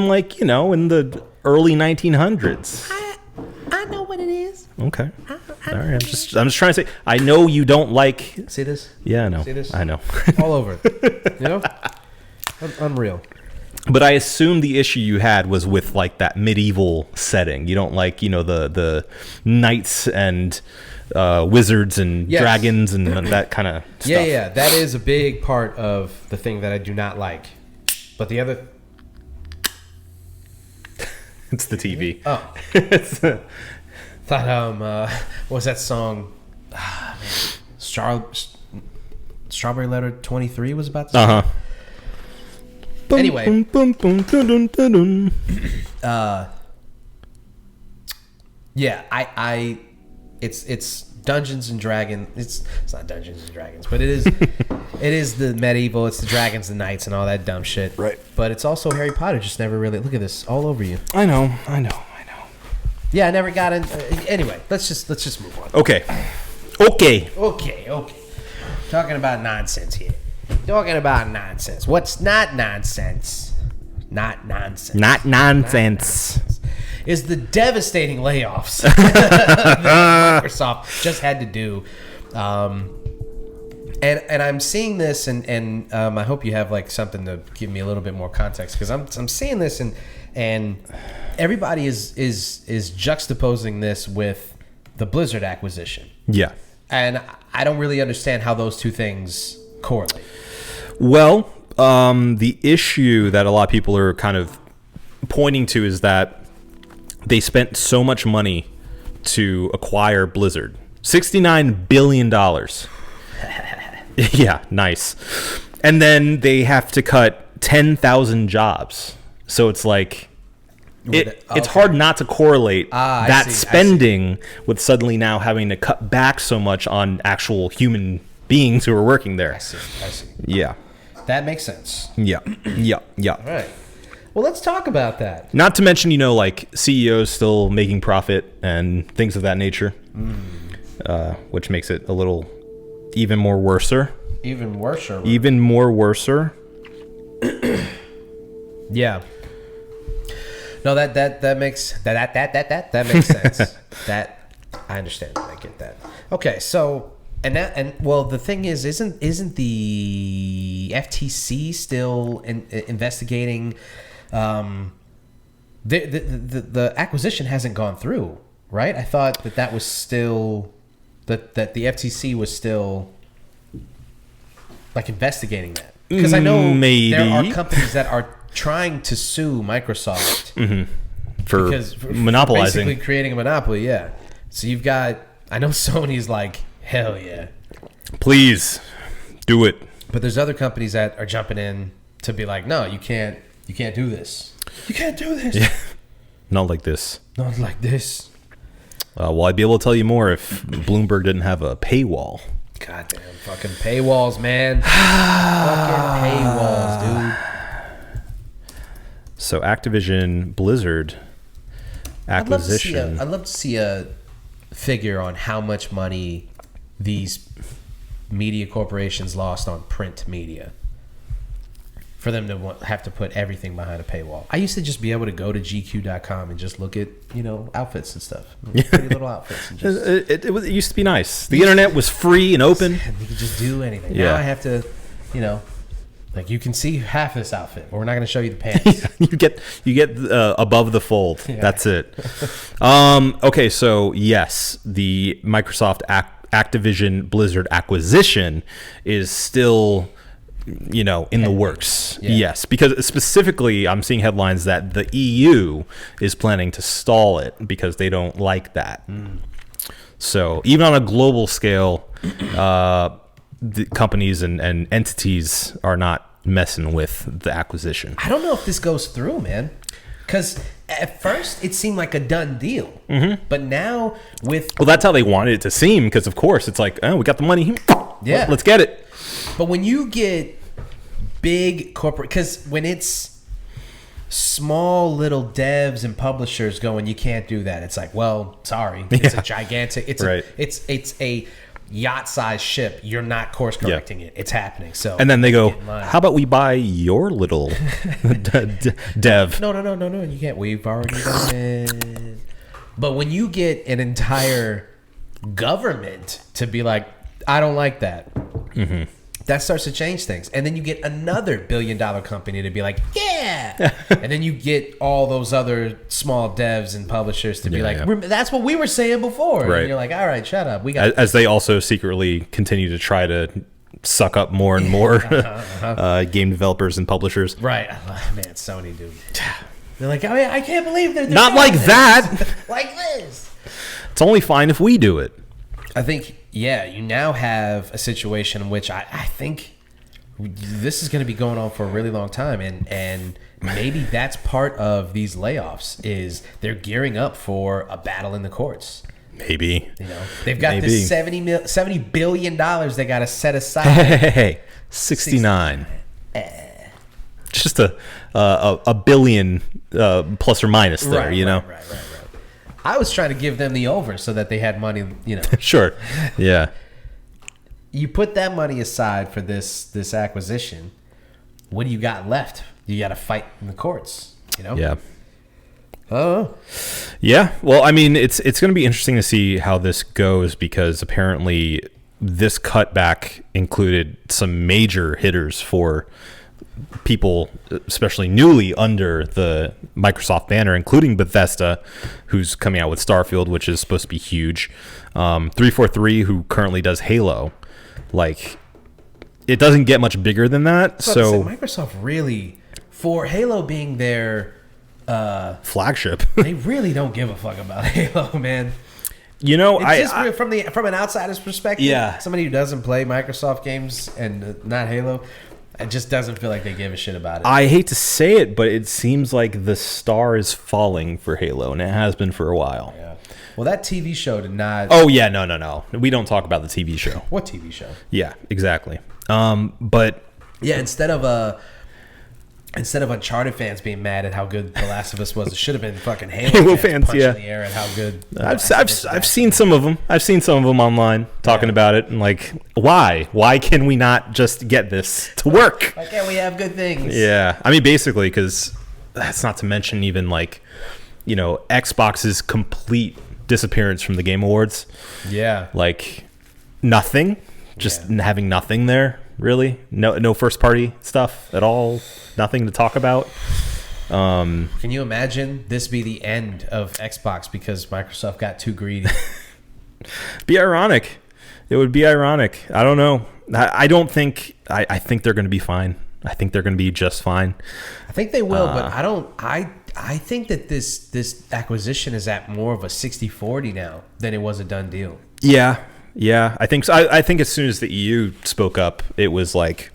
like, in the early 1900s. I know what it is. Okay. All right, I'm just trying to say. I know you don't like. See this? Yeah, I know. See this? I know. All over it. You know? Unreal. But I assume the issue you had was with like that medieval setting. You don't like, the knights and wizards and Yes. dragons and that kind of stuff. Yeah. That is a big part of the thing that I do not like. But the other... It's the TV. Oh. Thought, what was that song? Ah, man. Strawberry Letter 23 was about to say. Uh-huh. Anyway. Yeah, it's Dungeons and Dragons. It's not Dungeons and Dragons, but it is it is the medieval. It's the dragons and knights and all that dumb shit. Right. But it's also Harry Potter. Just never really look at this all over you. I know. Yeah, I never got in. Anyway, let's just move on. Okay. Okay. Talking about nonsense here. Talking about nonsense. What's not nonsense? Not nonsense. Not nonsense. Is the devastating layoffs that Microsoft just had to do. And I'm seeing this, and I hope you have like something to give me a little bit more context, because I'm seeing this, and everybody is juxtaposing this with the Blizzard acquisition. Yeah. And I don't really understand how those two things correlate. Well, the issue that a lot of people are kind of pointing to is that they spent so much money to acquire Blizzard. $69 billion. Yeah, nice. And then they have to cut 10,000 jobs. So it's like... It's hard not to correlate that spending with suddenly now having to cut back so much on actual human beings who are working there. I see. Yeah. That makes sense. Yeah. All right. Well, let's talk about that. Not to mention, like CEOs still making profit and things of that nature, which makes it a little even more worser. Even worser. Even more worser. Yeah. No, that makes that makes sense. That I understand. I get that. Okay, so the thing is, isn't the FTC still investigating? The acquisition hasn't gone through, right? I thought that was still that the FTC was still like investigating that, because I know there are companies that are trying to sue Microsoft for monopolizing, basically creating a monopoly. Yeah. So you've got, I know Sony's like, hell yeah, please do it. But there's other companies that are jumping in to be like, no, you can't do this. You can't do this. Yeah. Not like this. Not like this. Well, I'd be able to tell you more if Bloomberg didn't have a paywall. Goddamn fucking paywalls, man. Fucking paywalls, dude. So Activision Blizzard acquisition. I'd love to see a figure on how much money these media corporations lost on print media for them to have to put everything behind a paywall. I used to just be able to go to GQ.com and just look at, outfits and stuff. Pretty little outfits. And just, it used to be nice. The internet was free and open. You could just do anything. Yeah. Now I have to, like, you can see half this outfit, but we're not going to show you the pants. you get above the fold. Yeah. That's it. Okay, so yes, the Microsoft Activision Blizzard acquisition is still, in the works. Yeah. Yes, because specifically, I'm seeing headlines that the EU is planning to stall it because they don't like that. So even on a global scale, the companies and entities are not messing with the acquisition. I don't know if this goes through, man. Because at first it seemed like a done deal. But now with... Well, that's how they wanted it to seem, because of course it's like, oh, we got the money. Yeah. Let's get it. But when you get big corporate... Because when it's small little devs and publishers going, you can't do that. It's like, well, sorry. It's a gigantic... It's a yacht-sized ship. You're not course correcting it. It's happening. So, and then they go, how about we buy your little dev? No, you can't. We've already done it. But when you get an entire government to be like, I don't like that. Mm-hmm. That starts to change things. And then you get another billion-dollar company to be like, yeah. And then you get all those other small devs and publishers to be like, that's what we were saying before. Right. And you're like, all right, shut up. We got As they also secretly continue to try to suck up more and more game developers and publishers. Right. Oh, man, Sony, dude. They're like, oh, yeah, I can't believe they're Not doing like this. that. Like this. It's only fine if we do it. I think, yeah, you now have a situation in which I think this is going to be going on for a really long time. And maybe that's part of these layoffs is they're gearing up for a battle in the courts. Maybe. You know, they've got this $70 billion they got to set aside. Hey, 69. Just a billion plus or minus there, you know? Right. I was trying to give them the over so that they had money, you know. Sure. Yeah. You put that money aside for this acquisition. What do you got left? You got to fight in the courts, you know? Yeah. Oh. Yeah. Well, I mean, it's going to be interesting to see how this goes because apparently this cutback included some major hitters for people, especially newly under the Microsoft banner, including Bethesda, who's coming out with Starfield, which is supposed to be huge. 343, who currently does Halo. Like, it doesn't get much bigger than that. So Microsoft really, for Halo being their flagship, they really don't give a fuck about Halo, man. You know, It's just from an outsider's perspective. Yeah. Somebody who doesn't play Microsoft games and not Halo. It just doesn't feel like they give a shit about it. I hate to say it, but it seems like the star is falling for Halo, and it has been for a while. Yeah. Well, that TV show did not. Oh yeah, no. We don't talk about the TV show. What TV show? Yeah, exactly. But yeah, instead of Uncharted fans being mad at how good The Last of Us was, it should have been fucking Halo fans punching the air at how good. I've seen some of them. I've seen some of them online talking about it, and like, why? Why can we not just get this to work? Why can't we have good things? Yeah, I mean, basically, because that's not to mention even like, you know, Xbox's complete disappearance from the Game Awards. Yeah. Like nothing, just having nothing there. Really, no first party stuff at all. Nothing to talk about. Can you imagine this be the end of Xbox because Microsoft got too greedy? Be ironic. It would be ironic. I don't know. I don't think. I think they're going to be fine. I think they're going to be just fine. I think they will, but I don't. I think that this acquisition is at more of a 60-40 now than it was a done deal. Yeah. I think so. I think as soon as the EU spoke up, it was like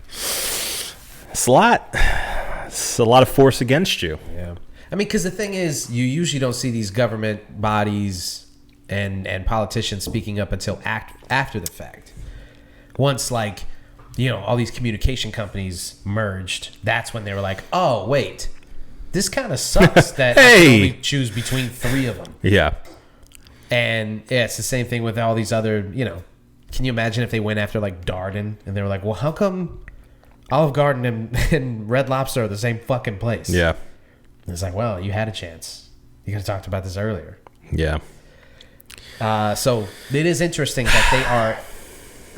it's a lot of force against you. Yeah. I mean, because the thing is, you usually don't see these government bodies and politicians speaking up until after the fact. Once, like, you know, all these communication companies merged, that's when they were like, oh, wait, this kind of sucks that I can only choose between three of them. Yeah. And yeah, it's the same thing with all these other, you know, can you imagine if they went after like Darden and they were like, well, how come Olive Garden and Red Lobster are the same fucking place? Yeah. And it's like, well, you had a chance. You could have talked about this earlier. Yeah. So it is interesting that they are,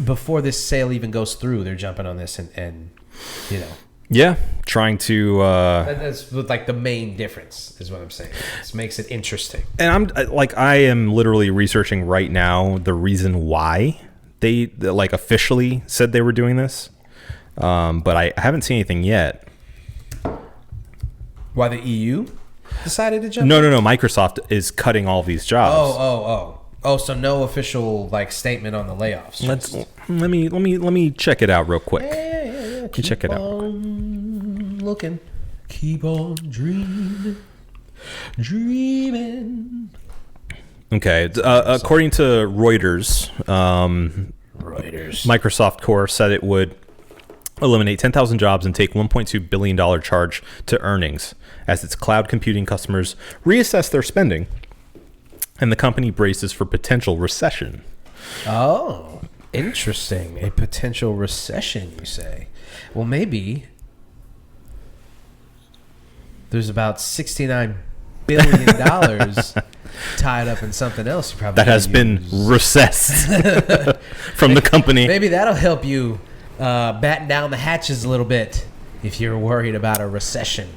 before this sale even goes through, they're jumping on this and you know. Yeah. Trying to. That's like the main difference is what I'm saying. This makes it interesting. And I am literally researching right now the reason why they like officially said they were doing this. But I haven't seen anything yet. Why the EU decided to jump? No. Microsoft is cutting all these jobs. Oh, so no official like statement on the layoffs. Let me check it out real quick. Yeah. Check it out. Looking. Keep on dreaming. Okay. According to Reuters, Microsoft Core said it would eliminate 10,000 jobs and take $1.2 billion charge to earnings as its cloud computing customers reassess their spending. And the company braces for potential recession. Oh, interesting. A potential recession, you say? Well, maybe there's about $69 billion tied up in something else, you probably that has been recessed from the company. Maybe that'll help you batten down the hatches a little bit if you're worried about a recession.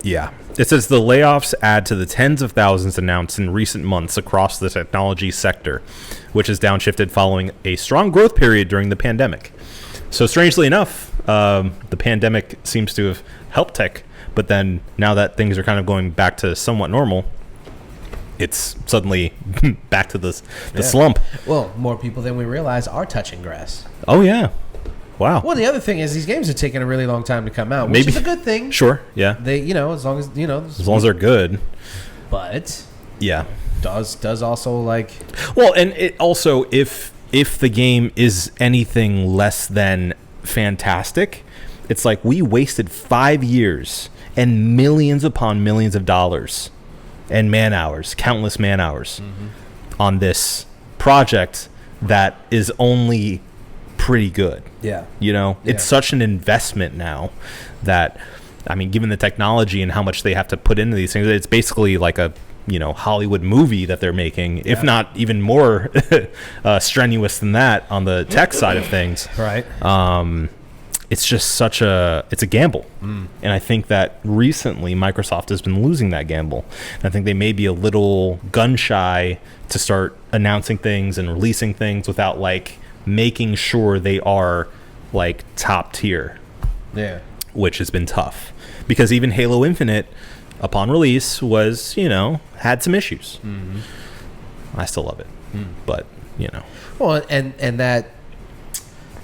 Yeah. It says the layoffs add to the tens of thousands announced in recent months across the technology sector, which has downshifted following a strong growth period during the pandemic. So strangely enough, the pandemic seems to have helped tech, but then now that things are kind of going back to somewhat normal, it's suddenly back to the slump. Well, more people than we realize are touching grass. Oh, yeah. Wow. Well, the other thing is these games are taking a really long time to come out, which Maybe. is a good thing. Sure, yeah. They, as long as, As long as they're good. But Yeah. does also like... Well, and it also, if the game is anything less than fantastic, it's like we wasted 5 years and millions upon millions of dollars and man hours, countless man hours on this project that is only pretty good. Yeah. It's such an investment now that, I mean, given the technology and how much they have to put into these things, it's basically like a Hollywood movie that they're making, if not even more strenuous than that on the tech side of things. Right. It's just it's a gamble. And I think that recently Microsoft has been losing that gamble. And I think they may be a little gun shy to start announcing things and releasing things without like making sure they are like top tier. Yeah. Which has been tough. Because even Halo Infinite, upon release, was, had some issues. I still love it. But, Well, and that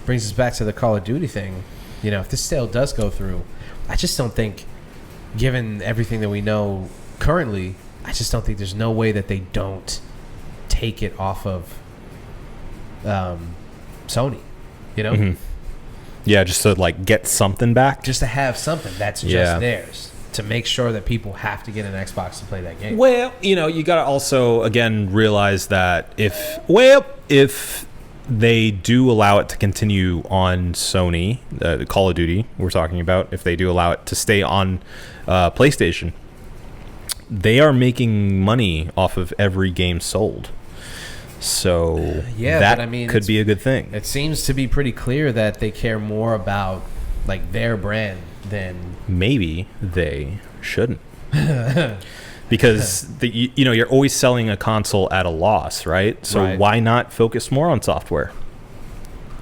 brings us back to the Call of Duty thing. If this sale does go through, I just don't think, given everything that we know currently, I just don't think there's no way that they don't take it off of Sony. Yeah, just to like get something back. Just to have something that's just theirs. To make sure that people have to get an Xbox to play that game. Well, you got to also, again, realize that if they do allow it to continue on Sony, the Call of Duty we're talking about, if they do allow it to stay on PlayStation, they are making money off of every game sold. So that could be a good thing. It seems to be pretty clear that they care more about like their brand than... Maybe they shouldn't. Because you're always selling a console at a loss, right? So why not focus more on software?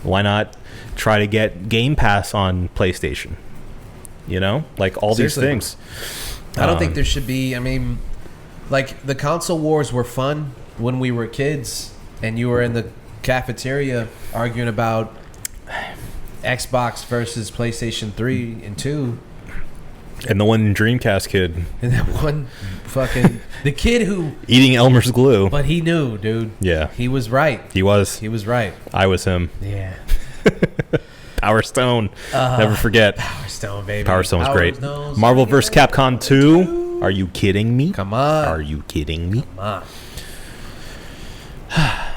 Why not try to get Game Pass on PlayStation? Like all these things. I don't think there should be... I mean, like the console wars were fun when we were kids and you were in the cafeteria arguing about Xbox versus PlayStation 3 and 2. And the one Dreamcast kid. And that one fucking... the kid who... Eating Elmer's glue. But he knew, dude. Yeah. He was right. He was. He was right. I was him. Yeah. Power Stone. Never forget. Power Stone, baby. Power Stone's great. Stones, Marvel vs. Capcom 2. Are you kidding me? Come on. Are you kidding me? Come on.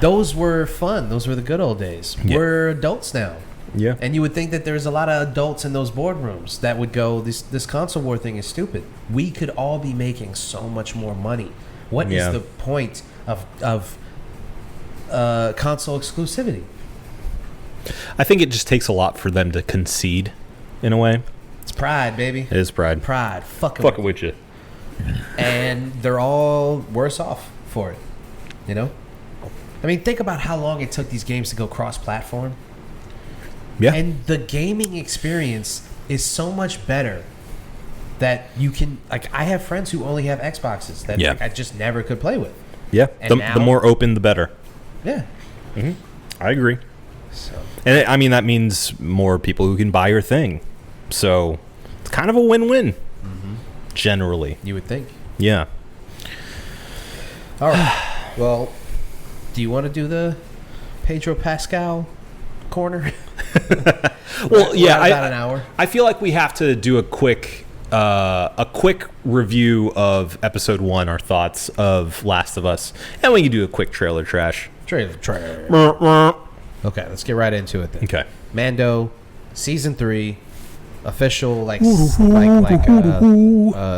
Those were fun. Those were the good old days. Yeah. We're adults now. Yeah. And you would think that there's a lot of adults in those boardrooms that would go, this console war thing is stupid. We could all be making so much more money. What is the point of console exclusivity? I think it just takes a lot for them to concede, in a way. It's pride, baby. It is pride. Pride. Fucking with you. And they're all worse off for it. I mean, think about how long it took these games to go cross-platform. Yeah. And the gaming experience is so much better that you can... Like, I have friends who only have Xboxes that I just never could play with. Yeah. And The more open, the better. Yeah. I agree. So. And I mean, that means more people who can buy your thing. So it's kind of a win-win, generally. You would think. Yeah. All right. Well, do you want to do the Pedro Pascal corner? Well, yeah. About an hour. I feel like we have to do a quick review of episode 1, our thoughts of Last of Us, and we can do a quick trailer trash. Okay, let's get right into it then. Okay. Mando, season 3, official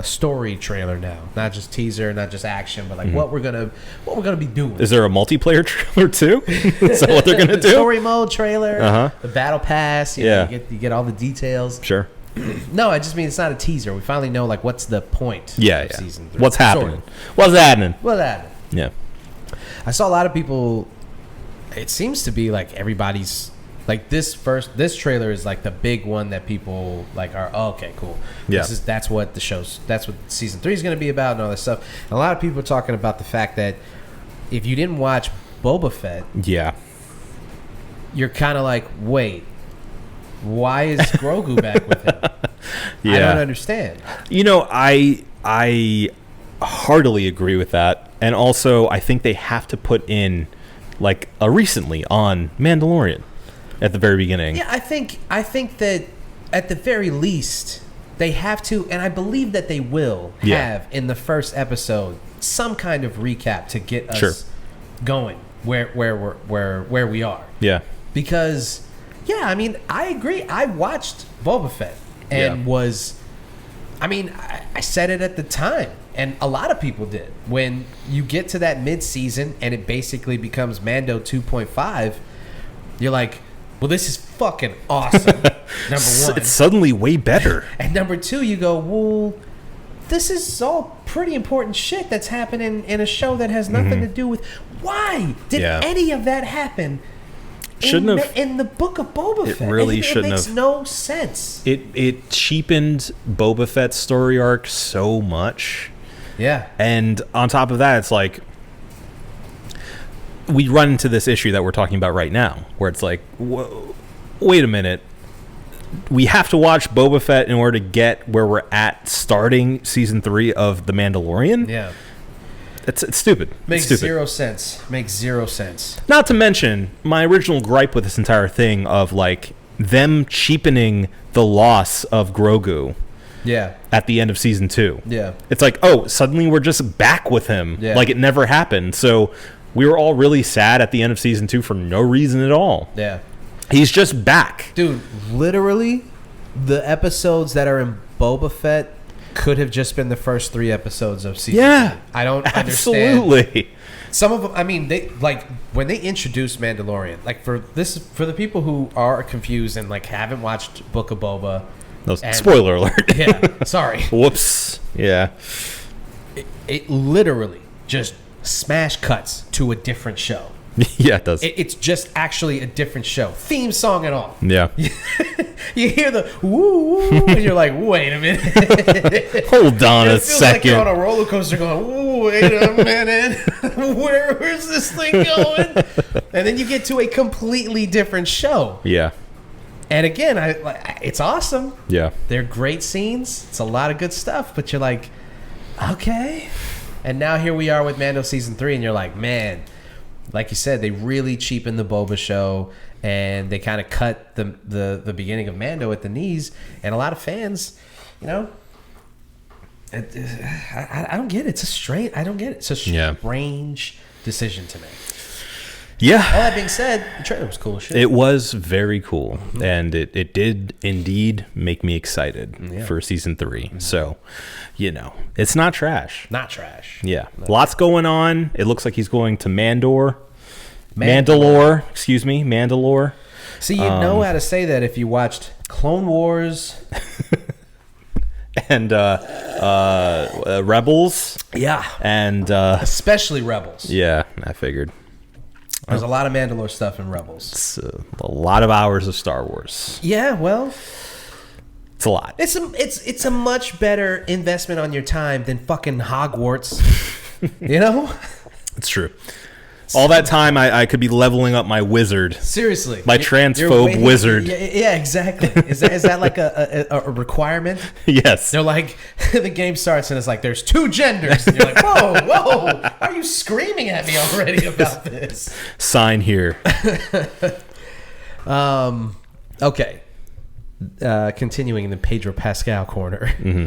story trailer now. Not just teaser, not just action, but like what we're gonna be doing. Is there a multiplayer trailer too? Is that what they're gonna do? Story mode trailer, Uh-huh. the battle pass. You get all the details. Sure. No, I just mean it's not a teaser. We finally know like what's the point. Yeah, of yeah. Season 3. What's happening? Sort of. What's happening? Well, that. Yeah. I saw a lot of people. It seems to be like everybody's like this trailer is like the big one that people like are okay, cool. Yeah. That's what season 3 is going to be about and all this stuff. And a lot of people are talking about the fact that if you didn't watch Boba Fett, Yeah. you're kind of like, wait, why is Grogu back with him? Yeah. I don't understand. You know, I heartily agree with that, and also I think they have to put in like a recently on Mandalorian at the very beginning. Yeah, I think that at the very least they have to, and I believe that they will have in the first episode some kind of recap to get us going where we are. Yeah. Because I mean, I agree. I watched Boba Fett and I said it at the time, and a lot of people did. When you get to that mid-season and it basically becomes Mando 2.5, you're like, well, this is fucking awesome. Number one. It's suddenly way better. And number two, you go, well, this is all pretty important shit that's happening in a show that has nothing to do with... Why did any of that happen in the book of Boba Fett? It really shouldn't have. It makes no sense. It cheapened Boba Fett's story arc so much. Yeah. And on top of that, it's like we run into this issue that we're talking about right now, where it's like, whoa, wait a minute. We have to watch Boba Fett in order to get where we're at starting season 3 of The Mandalorian? Yeah. It's stupid. Makes it's stupid. Makes zero sense. Not to mention my original gripe with this entire thing of like them cheapening the loss of Grogu. Yeah. At the end of season 2. Yeah. It's like, oh, suddenly we're just back with him. Yeah. Like it never happened. So we were all really sad at the end of season 2 for no reason at all. Yeah. He's just back. Dude, literally, the episodes that are in Boba Fett could have just been the first 3 episodes of season 3. I don't understand. Absolutely. Some of them, I mean, they like when they introduced Mandalorian, like for the people who are confused and like haven't watched Book of Boba. Spoiler alert. Yeah, sorry. Whoops. Yeah. It literally just smash cuts to a different show. Yeah, it does. It's just actually a different show. Theme song and all. Yeah. You hear the woo, woo, and you're like, wait a minute. Hold on a It feels second. like you're on a roller coaster going, ooh, wait a minute. Where's this thing going? And then you get to a completely different show. Yeah. And again, it's awesome. Yeah. They're great scenes. It's a lot of good stuff. But you're like, okay. And now here we are with Mando season 3, and you're like, man, like you said, they really cheapened the Boba show, and they kind of cut the beginning of Mando at the knees. And a lot of fans, you know, I don't get it. I don't get it. It's a strange decision to make. Yeah. All that being said, the trailer was cool as shit. It was very cool, and it did indeed make me excited for season 3. So, you know, it's not trash. Not trash. Yeah. Lots going on. It looks like he's going to Mandalore. Excuse me, Mandalore. See, you know how to say that if you watched Clone Wars. And Rebels. Yeah. And especially Rebels. Yeah, I figured. There's a lot of Mandalore stuff in Rebels. It's a lot of hours of Star Wars. Yeah, well, it's a lot. It's a much better investment on your time than fucking Hogwarts. You know? It's true. All that time I could be leveling up my wizard. Seriously. My transphobe wizard. Yeah, exactly. Is that like a requirement? Yes. They're like, the game starts and it's like, there's 2 genders. And you're like, whoa, why are you screaming at me already about this? Sign here. Okay. Continuing in the Pedro Pascal corner. Mm-hmm.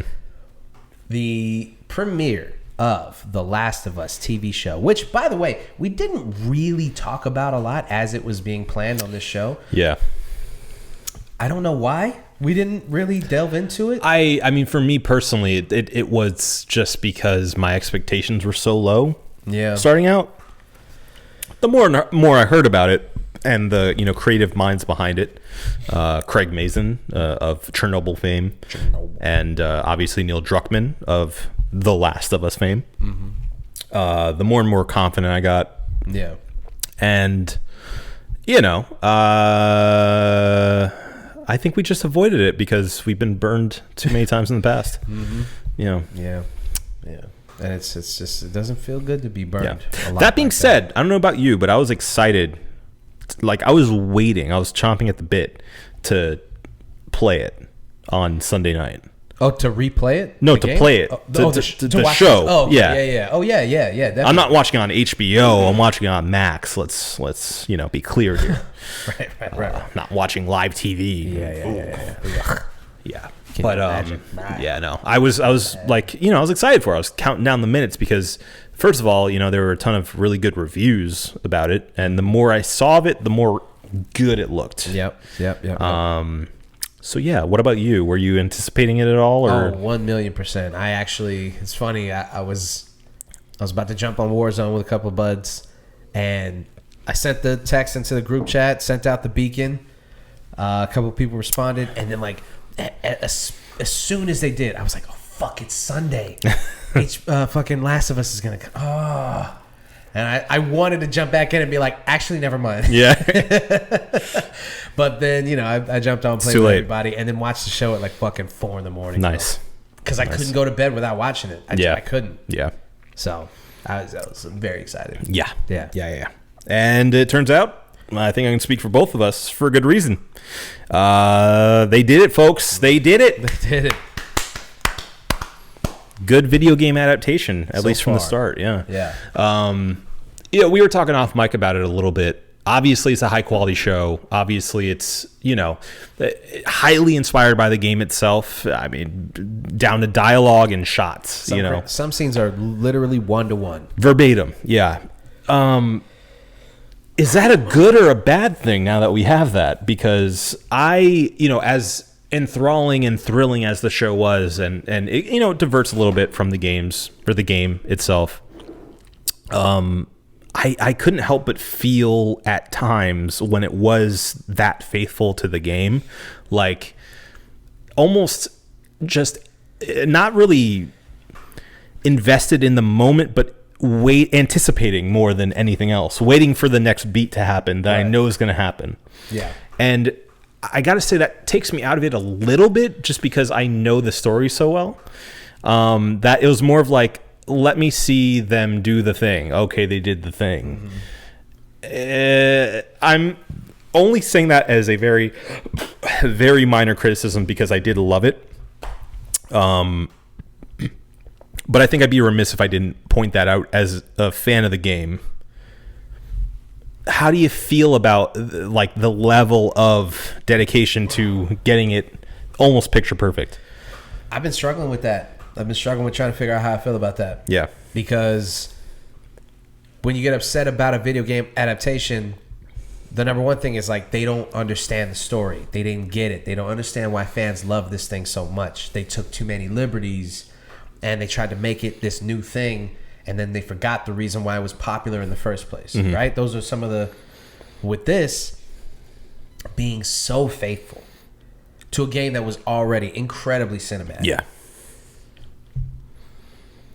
The premiere of The Last of Us TV show, which, by the way, we didn't really talk about a lot as it was being planned on this show. Yeah. I don't know why we didn't really delve into it. I mean, for me personally, it was just because my expectations were so low. Yeah. Starting out, the more I heard about it, and the creative minds behind it, Craig Mazin of Chernobyl fame, and obviously Neil Druckmann of The Last of Us fame. The more and more confident I got. Yeah. And I think we just avoided it because we've been burned too many times in the past. Yeah. And it's just, it doesn't feel good to be burned. Yeah. That being said, I don't know about you, but I was excited. Like, I was waiting. I was chomping at the bit to play it on Sunday night. Oh, to replay it? No, The to game? play it. To watch show. it. Oh, okay. Yeah. Yeah. Oh, yeah. Definitely. I'm not watching it on HBO. I'm watching it on Max. Let's be clear here. Right. I'm not watching live TV. Yeah. But no. I was like, I was excited for it. I was counting down the minutes because first of all, there were a ton of really good reviews about it, and the more I saw of it, the more good it looked. Yep. So yeah, what about you? Were you anticipating it at all, or? Oh, 1,000,000%. I actually, it's funny. I was about to jump on Warzone with a couple of buds, and I sent the text into the group chat, sent out the beacon. A couple of people responded, and then like as soon as they did, I was like, "Oh fuck, it's Sunday. Fucking Last of Us is gonna come." Oh. And I wanted to jump back in and be like, actually, never mind. Yeah. But then, I jumped on, played with everybody, and then watched the show at like fucking 4 in the morning. Nice. Because I couldn't go to bed without watching it. I couldn't. Yeah. So I was very excited. Yeah. And it turns out, I think I can speak for both of us for a good reason. They did it, folks. They did it. They did it. Good video game adaptation, at least from the start. Yeah. We were talking off mic about it a little bit. Obviously, it's a high quality show. Obviously, it's, highly inspired by the game itself. I mean, down to dialogue and shots, Some scenes are literally 1-to-1. Verbatim. Yeah. Is that a good or a bad thing now that we have that? Because as enthralling and thrilling as the show was, and it, it diverts a little bit from the games or the game itself. I couldn't help but feel at times when it was that faithful to the game, like almost just not really invested in the moment, but anticipating more than anything else, waiting for the next beat to happen that I know is going to happen. Yeah. And I got to say that takes me out of it a little bit just because I know the story so well, that it was more of like, let me see them do the thing. Okay, they did the thing. I'm only saying that as a very, very minor criticism because I did love it. But I think I'd be remiss if I didn't point that out as a fan of the game. How do you feel about like the level of dedication to getting it almost picture perfect? I've been struggling with that. I've been struggling with trying to figure out how I feel about that. Yeah. Because when you get upset about a video game adaptation, the number one thing is like they don't understand the story. They didn't get it. They don't understand why fans love this thing so much. They took too many liberties and they tried to make it this new thing, and then they forgot the reason why it was popular in the first place, right? Those are some of the... With this, being so faithful to a game that was already incredibly cinematic. Yeah.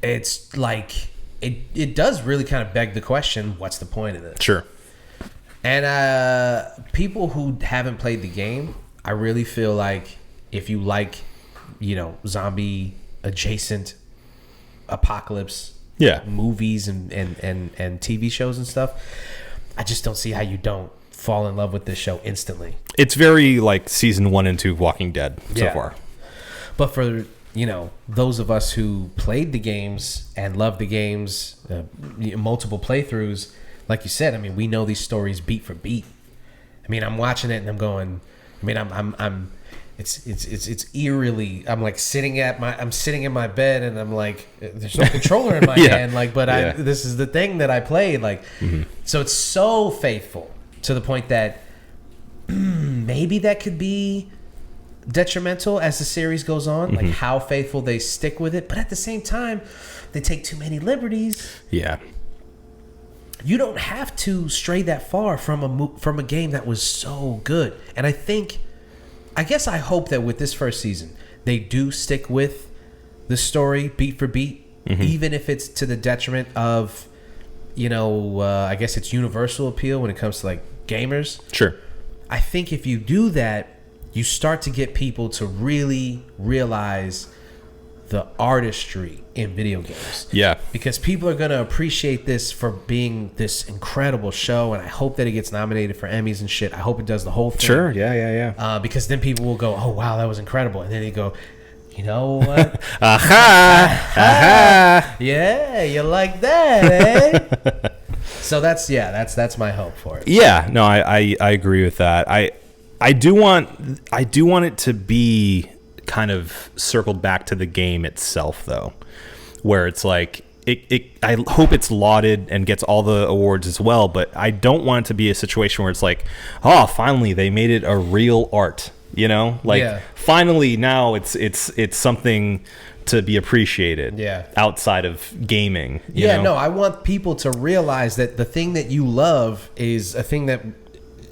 It's like... It does really kind of beg the question, what's the point of this? Sure. And people who haven't played the game, I really feel like if you like, zombie adjacent apocalypse movies and TV shows and stuff, I just don't see how you don't fall in love with this show instantly. It's very like season 1 and 2 of Walking Dead so far. But for those of us who played the games and loved the games, multiple playthroughs, like you said, I mean, we know these stories beat for beat. I mean, I'm watching it and I'm going, it's eerily, I'm like sitting in my bed and I'm like, there's no controller in my hand, like, but this is the thing that I played, like, so it's so faithful to the point that maybe that could be detrimental as the series goes on, like how faithful they stick with it. But at the same time, they take too many liberties. Yeah. You don't have to stray that far from a game that was so good. And I guess I hope that with this first season, they do stick with the story beat for beat, even if it's to the detriment of, I guess it's universal appeal when it comes to like gamers. Sure. I think if you do that, you start to get people to really realize the artistry in video games. Yeah. Because people are going to appreciate this for being this incredible show, and I hope that it gets nominated for Emmys and shit. I hope it does the whole thing. Sure. Yeah. Because then people will go, oh, wow, that was incredible. And then they go, you know what? Aha! Yeah, you like that, eh? So that's my hope for it. Yeah. No, I agree with that. I do want it to be kind of circled back to the game itself, though, where it's like I hope it's lauded and gets all the awards as well, but I don't want it to be a situation where it's like, oh, finally they made it a real art, finally now it's something to be appreciated outside of gaming. You know? No, I want people to realize that the thing that you love is a thing that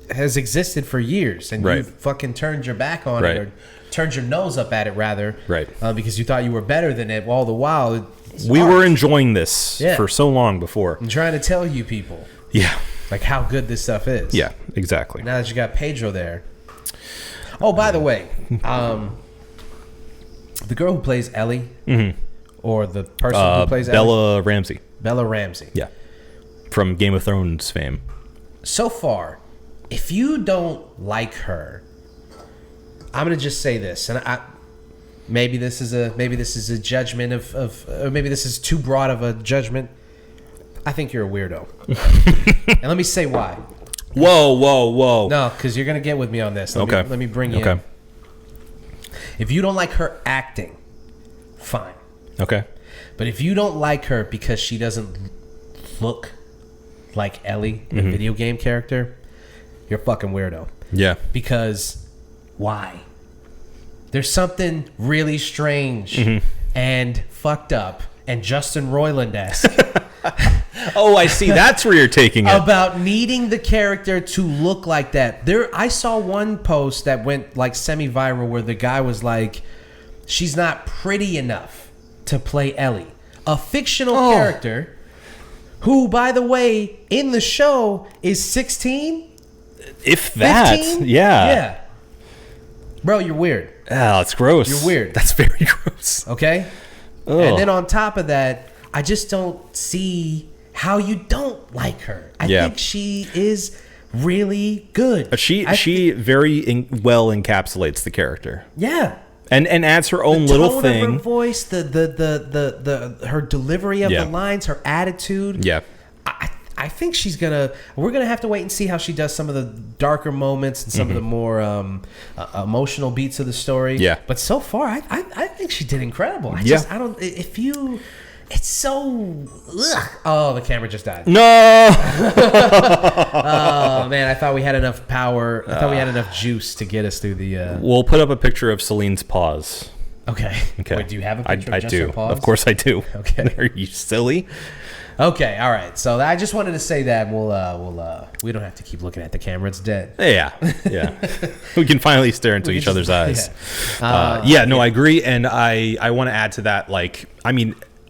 has existed for years, and you fucking turned your back on it, or turned your nose up at it rather, because you thought you were better than it. All the while, we were enjoying this for so long before. I'm trying to tell you people, like how good this stuff is. Yeah, exactly. Now that you got Pedro there. Oh, by the way, the girl who plays Ellie, or the person who plays Bella Ellie, Ramsey. Bella Ramsey. Yeah, from Game of Thrones fame. So far, if you don't like her, I'm gonna just say this, and maybe this is a judgment of or maybe this is too broad of a judgment. I think you're a weirdo, and let me say why. Whoa! No, because you're gonna get with me on this. Let me bring you in. If you don't like her acting, fine. Okay. But if you don't like her because she doesn't look like Ellie, the video game character, you're a fucking weirdo. Yeah. Because why? There's something really strange and fucked up and Justin Roiland-esque Oh, I see. That's where you're taking it. about needing the character to look like that. I saw one post that went like semi-viral where the guy was like, she's not pretty enough to play Ellie. A fictional character who, by the way, in the show is 16? If that. 15? Yeah. Bro, you're weird. Oh, it's gross. You're weird. That's very gross. Okay? Ugh. And then on top of that, I just don't see how you don't like her. I think she is really good. She very well encapsulates the character. Yeah. And adds her own little thing. Of her voice, her delivery of the lines, her attitude. Yeah. I think we're gonna have to wait and see how she does some of the darker moments and some of the more emotional beats of the story. Yeah. But so far, I think she did incredible. It's so, oh, the camera just died. No. Oh man, I thought we had enough power. I thought we had enough juice to get us through the. We'll put up a picture of Celine's paws. Okay. Wait, do you have a picture I of just do. her paws? Of course I do. Okay. Are you silly? Okay, all right. So I just wanted to say that we don't have to keep looking at the camera. It's dead. Yeah. We can finally stare into each other's eyes. I agree, and I want to add to that.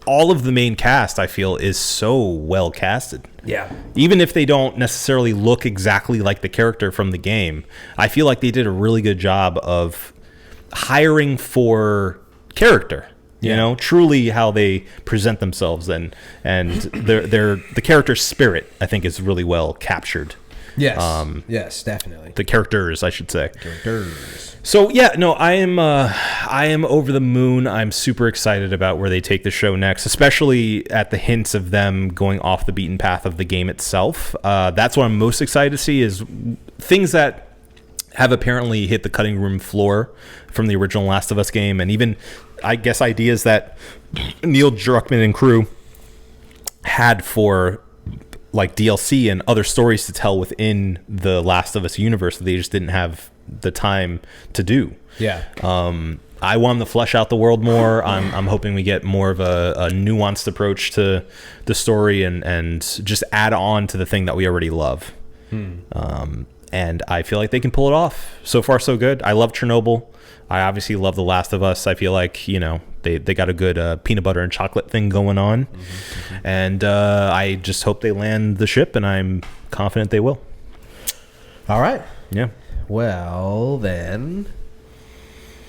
All of the main cast, I feel, is so well casted. Yeah. Even if they don't necessarily look exactly like the character from the game, I feel like they did a really good job of hiring for character. You know, truly how they present themselves and the character spirit, I think, is really well captured. Yes. Yes, definitely. The characters, I should say. Characters. So I am over the moon. I'm super excited about where they take the show next, especially at the hints of them going off the beaten path of the game itself. That's what I'm most excited to see, is things that have apparently hit the cutting room floor from the original Last of Us game, and even, I guess, ideas that Neil Druckmann and crew had for like DLC and other stories to tell within the Last of Us universe that they just didn't have the time to do. Yeah. I want them to flesh out the world more. I'm hoping we get more of a nuanced approach to the story and just add on to the thing that we already love. And I feel like they can pull it off. So far, so good. I love Chernobyl. I obviously love The Last of Us. I feel like, they got a good peanut butter and chocolate thing going on. And I just hope they land the ship, and I'm confident they will. All right. Yeah. Well, then,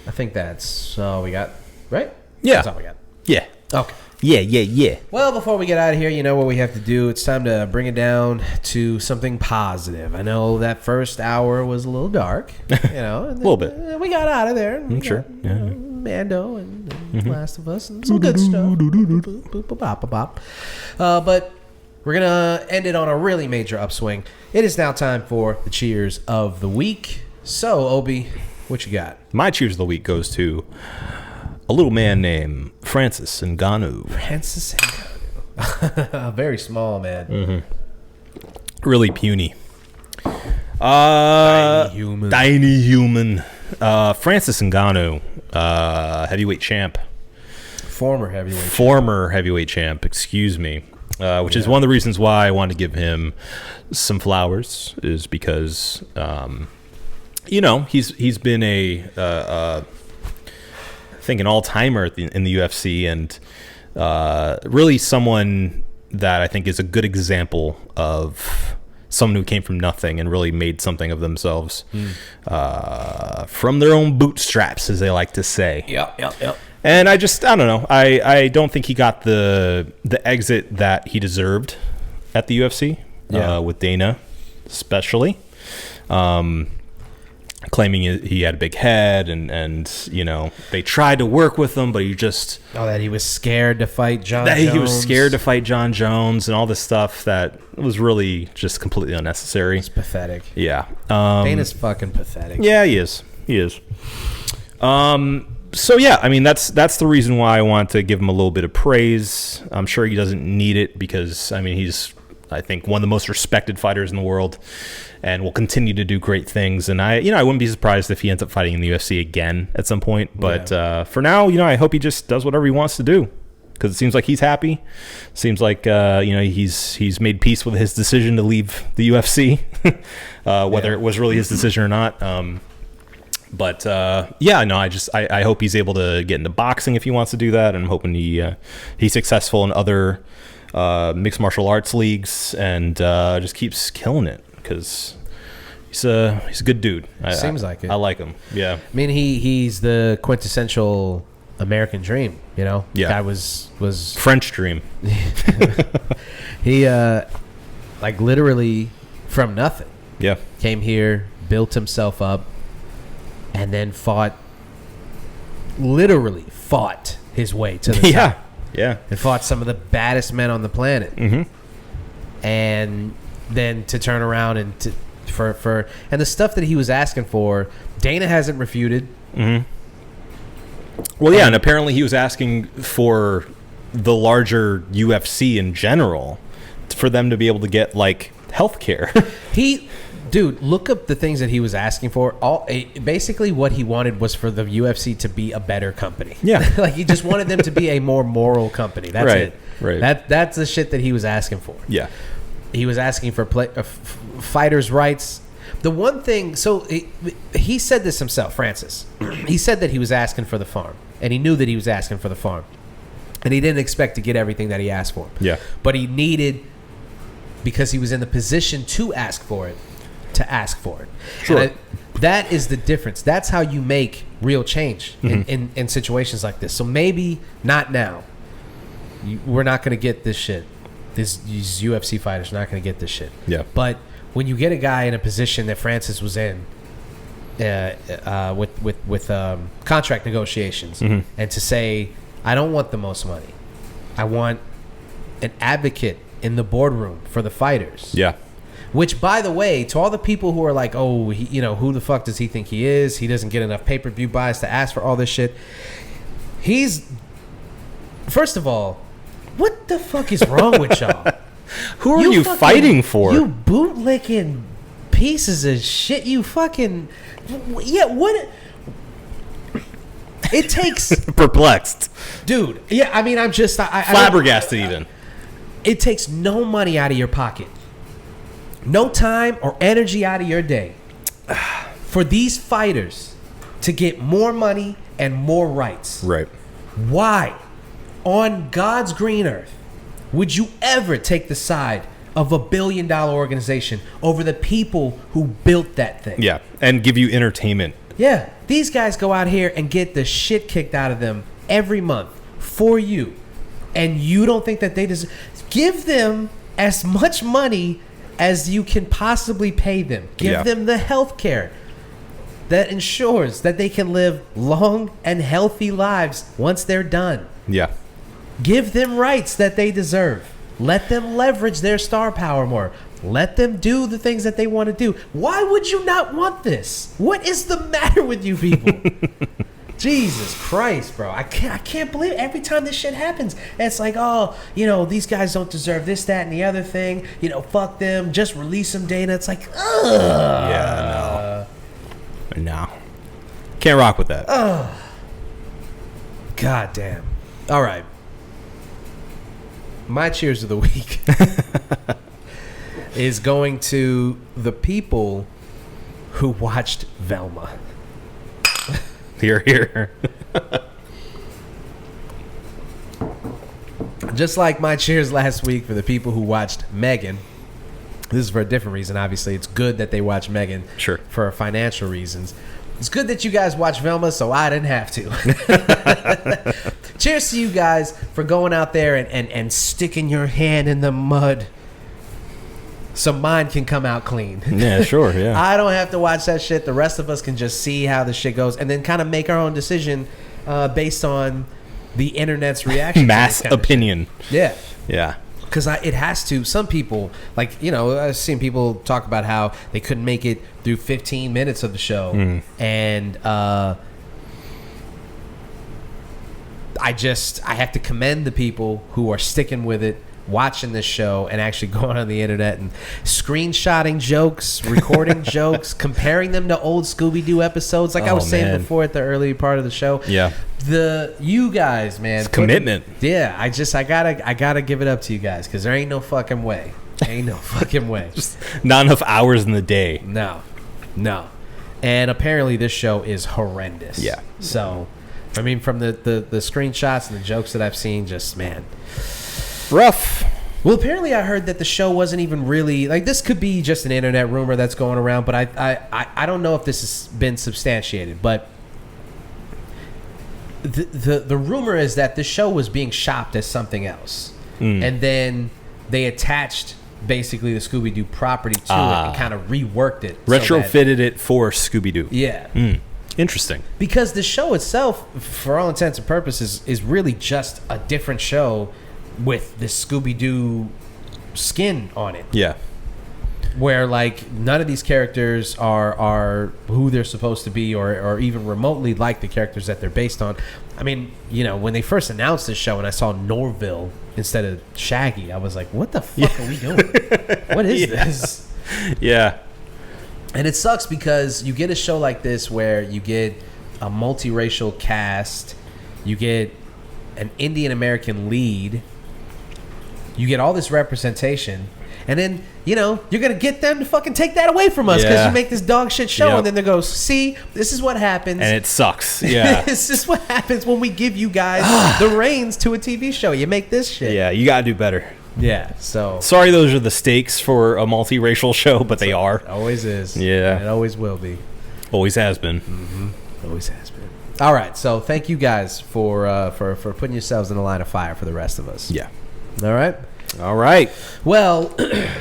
I think that's all we got, right? Yeah. That's all we got. Yeah. Okay. Yeah. Well, before we get out of here, you know what we have to do. It's time to bring it down to something positive. I know that first hour was a little dark, a little bit. We got out of there. We Sure. got, Mando and Last of Us and some good stuff. But we're going to end it on a really major upswing. It is now time for the cheers of the week. So, Obi, what you got? My cheers of the week goes to a little man named Francis Ngannou. Francis Ngannou. Very small, man. Really puny. Tiny human. Tiny human. Francis Ngannou, heavyweight champ. Former heavyweight champ, excuse me. Which is one of the reasons why I wanted to give him some flowers, is because, he's been I think an all-timer in the UFC, and really someone that I think is a good example of someone who came from nothing and really made something of themselves from their own bootstraps, as they like to say. Yep. And I don't know. I don't think he got the exit that he deserved at the UFC, with Dana especially. Claiming he had a big head and they tried to work with him, but he just... Oh, that he was scared to fight John Jones. He was scared to fight John Jones and all this stuff that was really just completely unnecessary. It's pathetic. Yeah. Dana's fucking pathetic. Yeah, he is. So yeah, I mean that's the reason why I want to give him a little bit of praise. I'm sure he doesn't need it because he's, I think, one of the most respected fighters in the world, and will continue to do great things. And I wouldn't be surprised if he ends up fighting in the UFC again at some point. But for now, I hope he just does whatever he wants to do, because it seems like he's happy. Seems like he's made peace with his decision to leave the UFC, whether it was really his decision or not. I hope he's able to get into boxing if he wants to do that, and I'm hoping he's successful in other mixed martial arts leagues and just keeps killing it, because he's a good dude. Seems like it. I like him. Yeah. I mean, he's the quintessential American dream. Yeah. Guy was French dream. He literally from nothing. Yeah. Came here, built himself up, and then literally fought his way to the top. Yeah. And fought some of the baddest men on the planet. Mm-hmm. And then to turn around and and the stuff that he was asking for, Dana hasn't refuted. Mm-hmm. Well, yeah, and apparently he was asking for the larger UFC in general for them to be able to get health care. Dude, look up the things that he was asking for. Basically, what he wanted was for the UFC to be a better company. Yeah. He just wanted them to be a more moral company. That's it. Right. That's the shit that he was asking for. Yeah. He was asking for fighters' rights. The one thing... So, he said this himself, Francis. He said that he was asking for the farm. And he knew that he was asking for the farm. And he didn't expect to get everything that he asked for. Yeah. But he needed... Because he was in the position to ask for it. Sure. And that is the difference. That's how you make real change in situations like this. So maybe not now. We're not going to get this shit. These UFC fighters are not going to get this shit. Yeah. But when you get a guy in a position that Francis was in, with contract negotiations, and to say, I don't want the most money. I want an advocate in the boardroom for the fighters. Yeah. Which, by the way, to all the people who are like, oh, who the fuck does he think he is? He doesn't get enough pay-per-view buys to ask for all this shit. First of all, what the fuck is wrong with y'all? Who are you fighting for? You bootlicking pieces of shit. You fucking what? It takes Perplexed, dude. Yeah, I mean, I'm just flabbergasted. Even it takes no money out of your pocket, no time or energy out of your day for these fighters to get more money and more rights. right. Why, on God's green earth, would you ever take the side of $1 billion organization over the people who built that thing? Yeah, and give you entertainment. Yeah, these guys go out here and get the shit kicked out of them every month for you, and you don't think that they deserve? Give them as much money as you can possibly pay them. Give them the health care that ensures that they can live long and healthy lives once they're done. Yeah. Give them rights that they deserve. Let them leverage their star power more. Let them do the things that they want to do. Why would you not want this? What is the matter with you people? Jesus Christ, bro. I can't believe it. Every time this shit happens, it's like, oh, these guys don't deserve this, that, and the other thing. Fuck them. Just release some data. It's like, ugh. Yeah, no. Can't rock with that. God damn. All right. My cheers of the week is going to the people who watched Velma. Here. Just like my cheers last week for the people who watched Megan. This is for a different reason, obviously. It's good that they watched Megan. Sure. For financial reasons. It's good that you guys watched Velma, so I didn't have to. Cheers to you guys for going out there and sticking your hand in the mud so mine can come out clean. Yeah, sure, yeah. I don't have to watch that shit. The rest of us can just see how the shit goes and then kind of make our own decision based on the internet's reaction. Mass opinion. Yeah. Yeah. Because it has to. Some people, I've seen people talk about how they couldn't make it through 15 minutes of the show. And I have to commend the people who are sticking with it, watching this show, and actually going on the internet and screenshotting jokes, recording jokes, comparing them to old Scooby-Doo episodes. Like I was saying before at the early part of the show. Yeah. You guys, man. It's commitment. Yeah, I gotta give it up to you guys because there ain't no fucking way. Ain't no fucking way. Just not enough hours in the day. No. And apparently this show is horrendous. Yeah. So, I mean, from the screenshots and the jokes that I've seen, just, man. Rough. Well, apparently I heard that the show wasn't even really, this could be just an internet rumor that's going around, but I don't know if this has been substantiated, but the rumor is that the show was being shopped as something else. And then they attached basically the Scooby-Doo property to it and kind of reworked it. Retrofitted it for Scooby-Doo. Yeah. Interesting. Because the show itself, for all intents and purposes, is really just a different show with this Scooby-Doo skin on it. Yeah. Where, none of these characters are who they're supposed to be or even remotely like the characters that they're based on. I mean, when they first announced this show and I saw Norville instead of Shaggy, I was like, what the fuck are we doing? What is this? Yeah. And it sucks because you get a show like this where you get a multiracial cast, you get an Indian American lead, you get all this representation, and then, you're going to get them to fucking take that away from us because you make this dog shit show, and then they go, see, this is what happens. And it sucks. Yeah. This is what happens when we give you guys the reins to a TV show. You make this shit. Yeah, you got to do better. Yeah, so. Sorry those are the stakes for a multiracial show, but they are. It always is. Yeah. And it always will be. Always has been. Mm-hmm. Always has been. All right, so thank you guys for putting yourselves in the line of fire for the rest of us. Yeah. All right? All right. Well,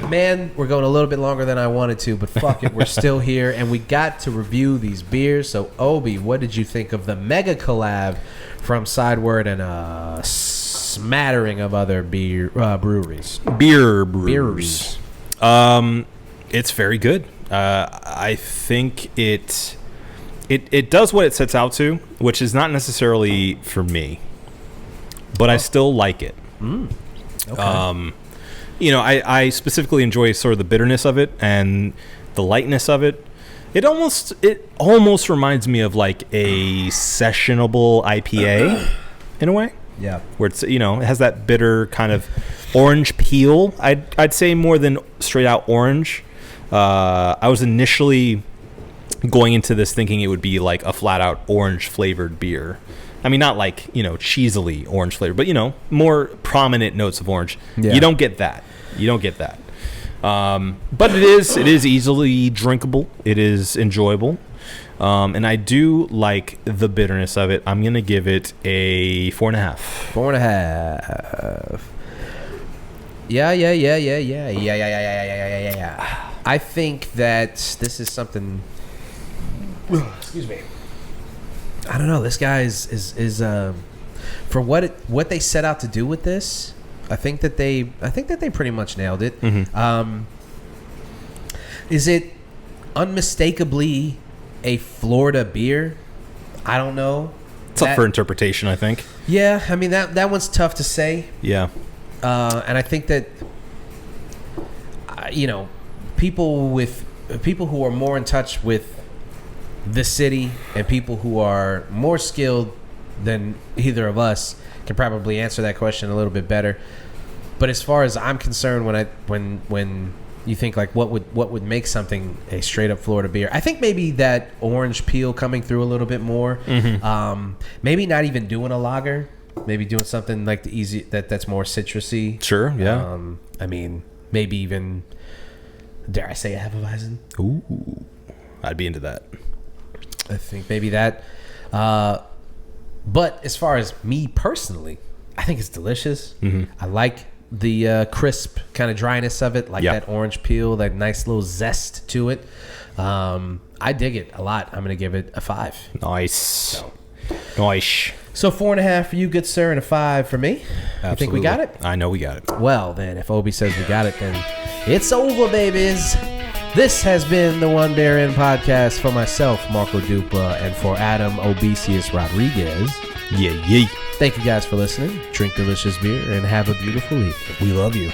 man, we're going a little bit longer than I wanted to, but fuck it. We're still here, and we got to review these beers. So, Obi, what did you think of the mega collab from Sideward and a smattering of other breweries? Beer breweries. It's very good. I think it does what it sets out to, which is not necessarily for me, but I still like it. Okay. I specifically enjoy sort of the bitterness of it and the lightness of it. It almost reminds me of like a sessionable IPA in a way. Yeah. Where it's, it has that bitter kind of orange peel. I'd say more than straight out orange. I was initially going into this thinking it would be like a flat out orange flavored beer. I mean, not like, cheesily orange flavor, but, more prominent notes of orange. Yeah. You don't get that. But it is easily drinkable. It is enjoyable. And I do like the bitterness of it. I'm going to give it a 4.5. 4.5. Yeah. I think that this is something. Excuse me. I don't know. This guy is for what they set out to do with this. I think that they pretty much nailed it. Mm-hmm. Is it unmistakably a Florida beer? I don't know. It's up for interpretation, I think. Yeah, I mean that one's tough to say. Yeah. And I think that people who are more in touch with the city and people who are more skilled than either of us can probably answer that question a little bit better. But as far as I'm concerned, when you think like what would make something a straight up Florida beer, I think maybe that orange peel coming through a little bit more. Mm-hmm. Maybe not even doing a lager, maybe doing something like the easy that's more citrusy. Sure, yeah. I mean, maybe even, dare I say, a Hefeweizen? Ooh, I'd be into that. I think maybe that. But as far as me personally, I think it's delicious. Mm-hmm. I like the crisp kind of dryness of it, like Yeah. that orange peel, that nice little zest to it. I dig it a lot. I'm going to give it a 5. Nice. Nice. So 4.5 for you, good sir, and a 5 for me. Absolutely. You think we got it? I know we got it. Well, then, if Obi says we got it, then it's over, babies. This has been the One Bear In podcast for myself, Marco Dupa, and for Adam Obesius Rodriguez. Yeah. Thank you guys for listening. Drink delicious beer and have a beautiful evening. We love you.